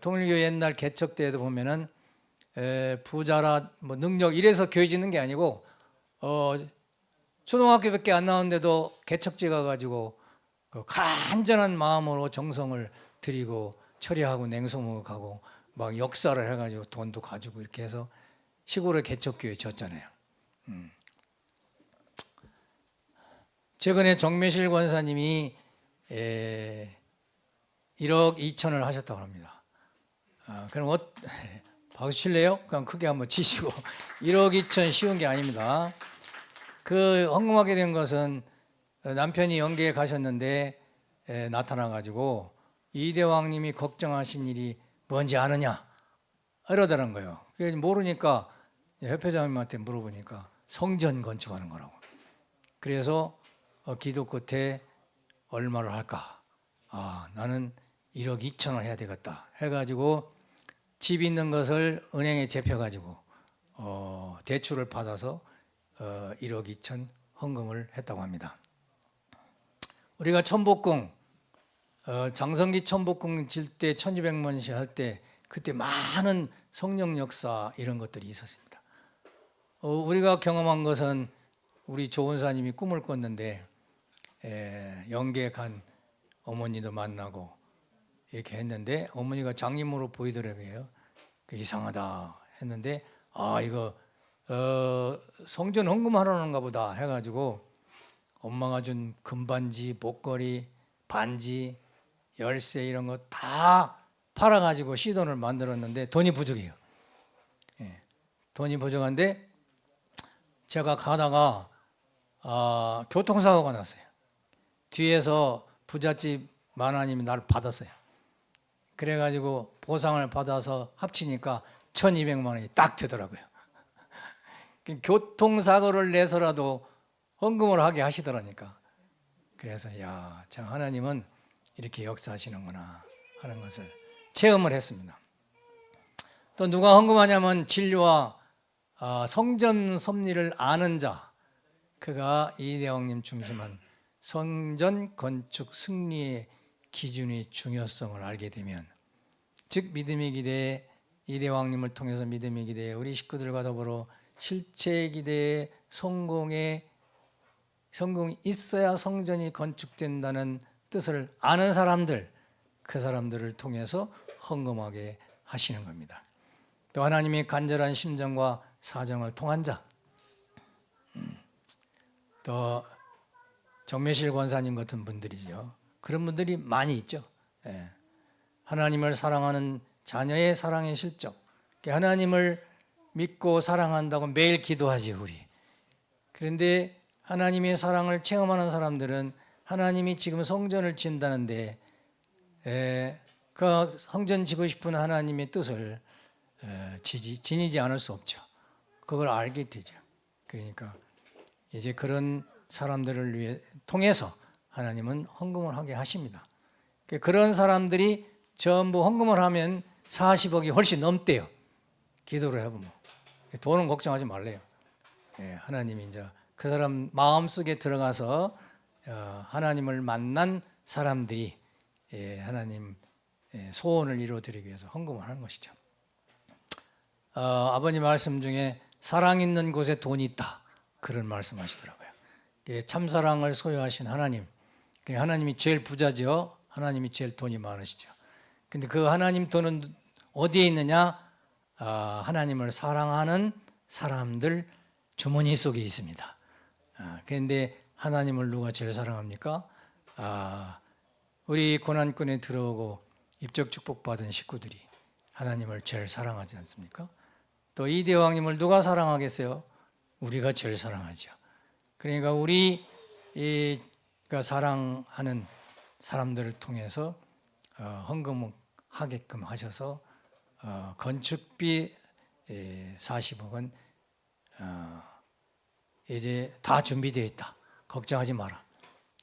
통일교회 옛날 개척 때에도 보면은 부자라 뭐 능력 이래서 교회 짓는 게 아니고 초등학교밖에 안 나오는데도 개척지 가가지고 그 간절한 마음으로 정성을 드리고 처리하고 냉소목하고 막 역사를 해가지고 돈도 가지고 이렇게 해서 시골의 개척교회 졌잖아요. 최근에 정매실 권사님이 1억 2천을 하셨다고 합니다. 그럼 박수 칠래요? 그냥 크게 한번 치시고 1억 2천 쉬운 게 아닙니다. 그 헌금하게 된 것은 남편이 연계에 가셨는데 나타나가지고 이대왕님이 걱정하신 일이 뭔지 아느냐 이러더란 거예요. 모르니까 협회장님한테 물어보니까 성전 건축하는 거라고. 그래서 기도 끝에 얼마를 할까? 나는 1억 2천을 해야 되겠다 해가지고 집 있는 것을 은행에 재펴가지고 대출을 받아서 1억 2천 헌금을 했다고 합니다. 우리가 천복궁 장성기 천복궁 질 때 1200만씩 할 때 그때 많은 성령 역사 이런 것들이 있었습니다. 우리가 경험한 것은 우리 조원사님이 꿈을 꿨는데 영계에 간 어머니도 만나고 이렇게 했는데 어머니가 장님으로 보이더라고요. 이상하다 했는데 이거 성전 헌금하러는가 보다 해가지고 엄마가 준 금반지, 목걸이, 반지, 열쇠 이런 거 다 팔아가지고 시돈을 만들었는데 돈이 부족해요. 돈이 부족한데 제가 가다가 교통사고가 났어요. 뒤에서 부잣집 만화님이 나를 받았어요. 그래가지고 보상을 받아서 합치니까 1200만 원이 딱 되더라고요. 교통사고를 내서라도 헌금을 하게 하시더라니까. 그래서 참 하나님은 이렇게 역사하시는구나 하는 것을 체험을 했습니다. 또 누가 헌금하냐면 진리와 성전 섭리를 아는 자, 그가 이대왕님 중심한 성전 건축 승리의 기준의 중요성을 알게 되면, 즉 믿음의 기대에 이대왕님을 통해서 믿음의 기대에 우리 식구들과 더불어 실제 기대의 성공이 있어야 성전이 건축된다는 뜻을 아는 사람들, 그 사람들을 통해서 헌금하게 하시는 겁니다. 또 하나님이 간절한 심정과 사정을 통한 자, 또 정매실 권사님 같은 분들이죠. 그런 분들이 많이 있죠. 예. 하나님을 사랑하는 자녀의 사랑의 실적. 하나님을 믿고 사랑한다고 매일 기도하지 우리. 그런데 하나님의 사랑을 체험하는 사람들은 하나님이 지금 성전을 짓는다는데 그 성전 지고 싶은 하나님의 뜻을 지니지 않을 수 없죠. 그걸 알게 되죠. 그러니까 이제 그런 사람들을 위해 통해서 하나님은 헌금을 하게 하십니다. 그런 사람들이 전부 헌금을 하면 40억이 훨씬 넘대요. 기도를 해보면. 돈은 걱정하지 말래요. 하나님이 이제 그 사람 마음속에 들어가서 하나님을 만난 사람들이 하나님 소원을 이루어드리기 위해서 헌금을 하는 것이죠. 아버님 말씀 중에 사랑 있는 곳에 돈이 있다, 그런 말씀하시더라고요. 참사랑을 소유하신 하나님, 하나님이 제일 부자죠. 하나님이 제일 돈이 많으시죠. 근데 그 하나님 돈은 어디에 있느냐? 하나님을 사랑하는 사람들 주머니 속에 있습니다. 그런데 하나님을 누가 제일 사랑합니까? 우리 고난권에 들어오고 입적 축복받은 식구들이 하나님을 제일 사랑하지 않습니까? 또 이대왕님을 누가 사랑하겠어요? 우리가 제일 사랑하죠. 그러니까 우리가 사랑하는 사람들을 통해서 헌금하게끔 하셔서 건축비 40억은 이제 다 준비되어 있다. 걱정하지 마라.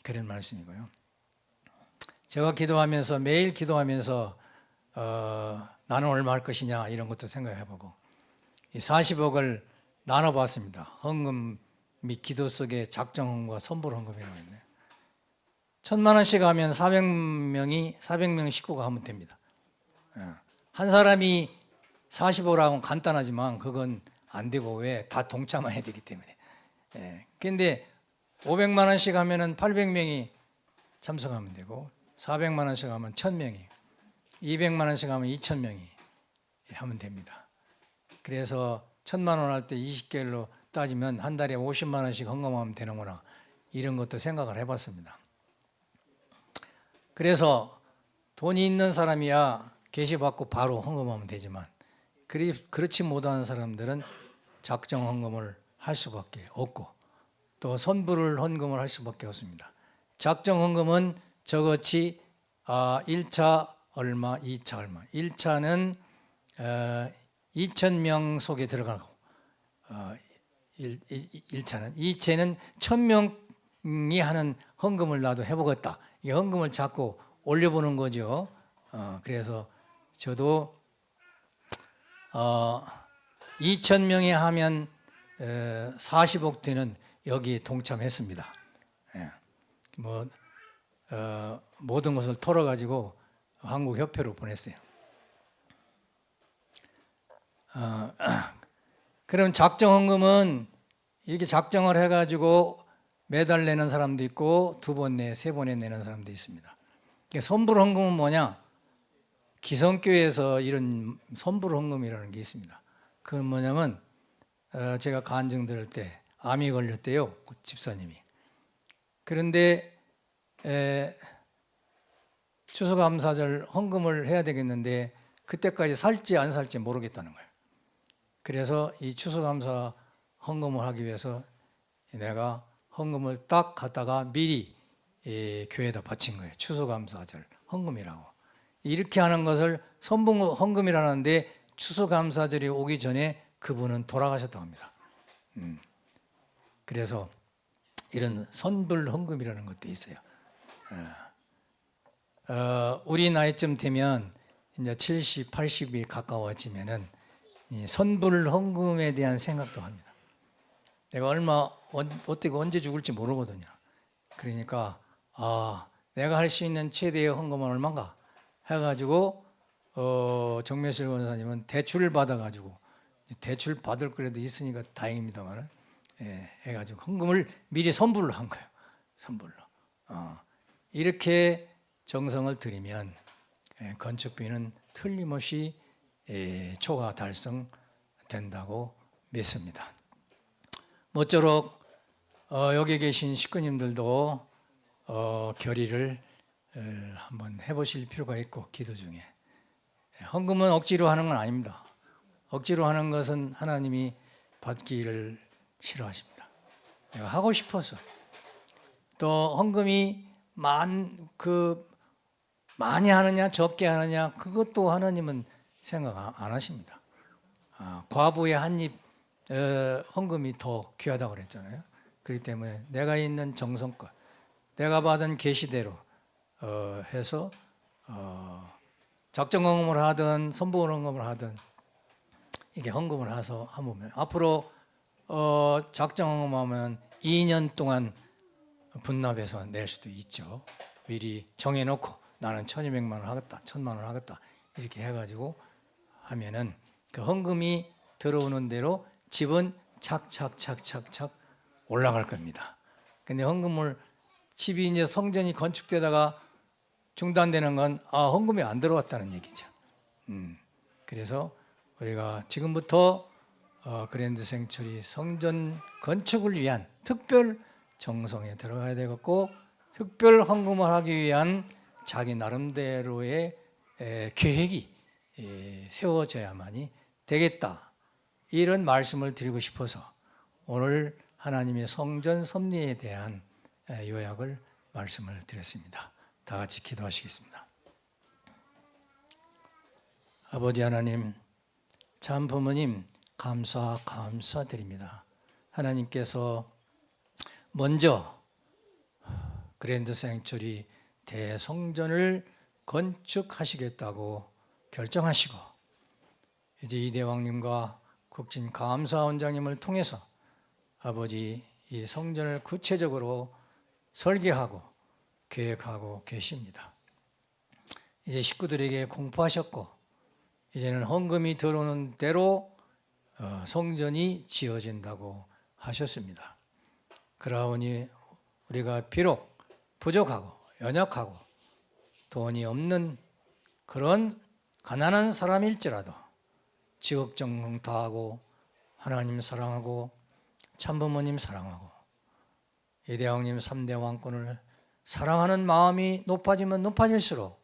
그런 말씀이고요. 제가 기도하면서 매일 기도하면서 나는 얼마 할 것이냐 이런 것도 생각해보고 이 40억을 나눠봤습니다. 헌금 및 기도 속에 작정헌금과 선불헌금이라고 있네요. 1,000만 원씩 하면 400명 식구가 하면 됩니다. 한 사람이 40억을 하면 간단하지만 그건 안 되고 왜? 다 동참해야 되기 때문에. 그런데 500만 원씩 하면 800명이 참석하면 되고 400만 원씩 하면 1,000명이, 200만 원씩 하면 2,000명이 하면 됩니다. 그래서 1,000만 원 할 때 20개월로 따지면 한 달에 50만 원씩 헌금하면 되는구나, 이런 것도 생각을 해봤습니다. 그래서 돈이 있는 사람이야 계시받고 바로 헌금하면 되지만 그렇지 못하는 사람들은 작정 헌금을 할 수밖에 없고 또 선불을 헌금을 할 수밖에 없습니다. 작정 헌금은 저같이 1차 얼마, 2차 얼마. 1차는 2,000명 속에 들어가고 1차는 2차는 1,000명이 하는 헌금을 나도 해보겠다. 이 헌금을 자꾸 올려보는 거죠. 그래서 저도 2,000명이 하면 40억 되는 여기에 동참했습니다. 모든 것을 털어가지고 한국 협회로 보냈어요. 그럼 작정헌금은 이렇게 작정을 해가지고 매달 내는 사람도 있고 2번 내, 3번에 내는 사람도 있습니다. 선불헌금은 뭐냐? 기성교회에서 이런 선불헌금이라는 게 있습니다. 그건 뭐냐면 제가 간증 들을 때 암이 걸렸대요, 그 집사님이. 그런데 추수감사절 헌금을 해야 되겠는데 그때까지 살지 안 살지 모르겠다는 거예요. 그래서 이 추수감사 헌금을 하기 위해서 내가 헌금을 딱 갖다가 미리 교회에다 바친 거예요. 추수감사절 헌금이라고. 이렇게 하는 것을 선불 헌금이라는데 추수감사절이 오기 전에 그분은 돌아가셨다고 합니다. 그래서 이런 선불 헌금이라는 것도 있어요. 우리 나이쯤 되면 이제 70, 80이 가까워지면은 이 선불 헌금에 대한 생각도 합니다. 내가 어떻게 언제 죽을지 모르거든요. 그러니까 내가 할 수 있는 최대의 헌금은 얼마인가 해가지고 정매실 권사님은 대출을 받아가지고 대출 받을 거라도 있으니까 다행입니다만 해가지고 헌금을 미리 선불로 한 거예요. 선불로. 이렇게 정성을 들이면 건축비는 틀림없이 초과 달성된다고 믿습니다. 모쪼록 여기 계신 식구님들도 결의를 한번 해보실 필요가 있고, 기도 중에 헌금은 억지로 하는 건 아닙니다. 억지로 하는 것은 하나님이 받기를 싫어하십니다. 내가 하고 싶어서. 또 헌금이 많이 하느냐 적게 하느냐 그것도 하나님은 생각 안 하십니다. 과부의 한입 헌금이 더 귀하다고 그랬잖아요. 그렇기 때문에 내가 있는 정성껏 내가 받은 계시대로 해서 작정 헌금을 하든 선부 헌금을 하든 이게 헌금을 해서 하면 앞으로 작정 헌금하면 2년 동안 분납해서 낼 수도 있죠. 미리 정해놓고 나는 1,200만 원 하겠다, 1,000만 원 하겠다 이렇게 해가지고 하면은 그 헌금이 들어오는 대로 집은 착착착착착 올라갈 겁니다. 근데 집이 이제 성전이 건축되다가 중단되는 건 헌금이 안 들어왔다는 얘기죠. 그래서 우리가 지금부터 그랜드 생츄리 성전 건축을 위한 특별 정성에 들어가야 되겠고, 특별 헌금을 하기 위한 자기 나름대로의 계획이 세워져야만이 되겠다. 이런 말씀을 드리고 싶어서 오늘 하나님의 성전 섭리에 대한 요약을 말씀을 드렸습니다. 다 같이 기도하시겠습니다. 아버지 하나님, 참 부모님 감사드립니다. 하나님께서 먼저 그랜드 생츄리 대성전을 건축하시겠다고 결정하시고, 이제 이대왕님과 국진 감사원장님을 통해서 아버지 이 성전을 구체적으로 설계하고 계획하고 계십니다. 이제 식구들에게 공포하셨고, 이제는 헌금이 들어오는 대로 성전이 지어진다고 하셨습니다. 그러하오니 우리가 비록 부족하고 연약하고 돈이 없는 그런 가난한 사람일지라도 지극정성 다하고 하나님 사랑하고 참부모님 사랑하고 이대왕님 3대 왕권을 사랑하는 마음이 높아지면 높아질수록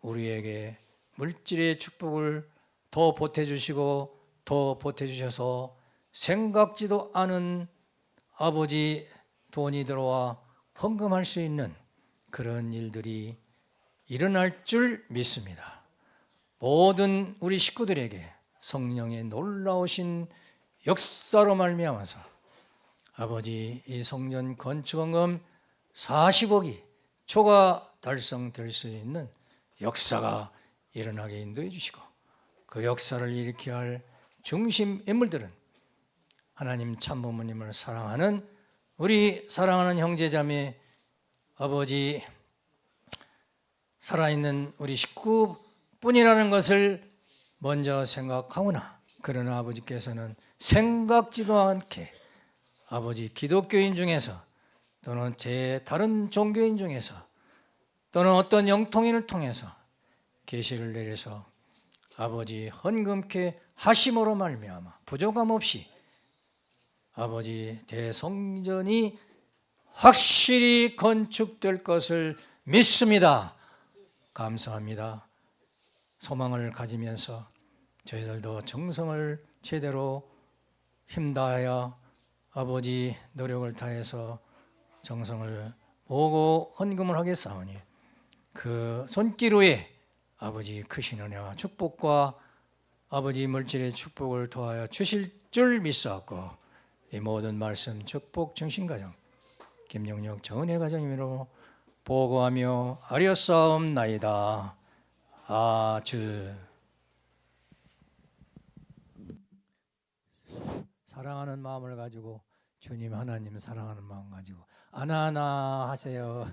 우리에게 물질의 축복을 더 보태주시고 더 보태주셔서 생각지도 않은 아버지 돈이 들어와 헌금할 수 있는 그런 일들이 일어날 줄 믿습니다. 모든 우리 식구들에게 성령의 놀라우신 역사로 말미암아서 아버지 이 성전 건축헌금 40억이 초과 달성될 수 있는 역사가 일어나게 인도해 주시고, 그 역사를 일으켜야 할 중심 인물들은 하나님 참부모님을 사랑하는 우리 사랑하는 형제자매 아버지 살아있는 우리 식구뿐이라는 것을 먼저 생각하오나, 그러나 아버지께서는 생각지도 않게 아버지 기독교인 중에서 또는 다른 종교인 중에서 또는 어떤 영통인을 통해서 계시를 내려서 아버지 헌금케 하심으로 말미암아 부족함 없이 아버지 대성전이 확실히 건축될 것을 믿습니다. 감사합니다. 소망을 가지면서 저희들도 정성을 제대로 힘다하여 아버지 노력을 다해서 정성을 모으고 헌금을 하겠사오니 그 손길 위에 아버지 크신 은혜와 축복과 아버지 물질의 축복을 더하여 주실 줄 믿사옵고, 이 모든 말씀 축복 정신가정 김영력 정은혜 가정이므로 보고하며 아뢰었사옵나이다. 아주 사랑하는 마음을 가지고 주님 하나님 사랑하는 마음 가지고 하나하나 하세요.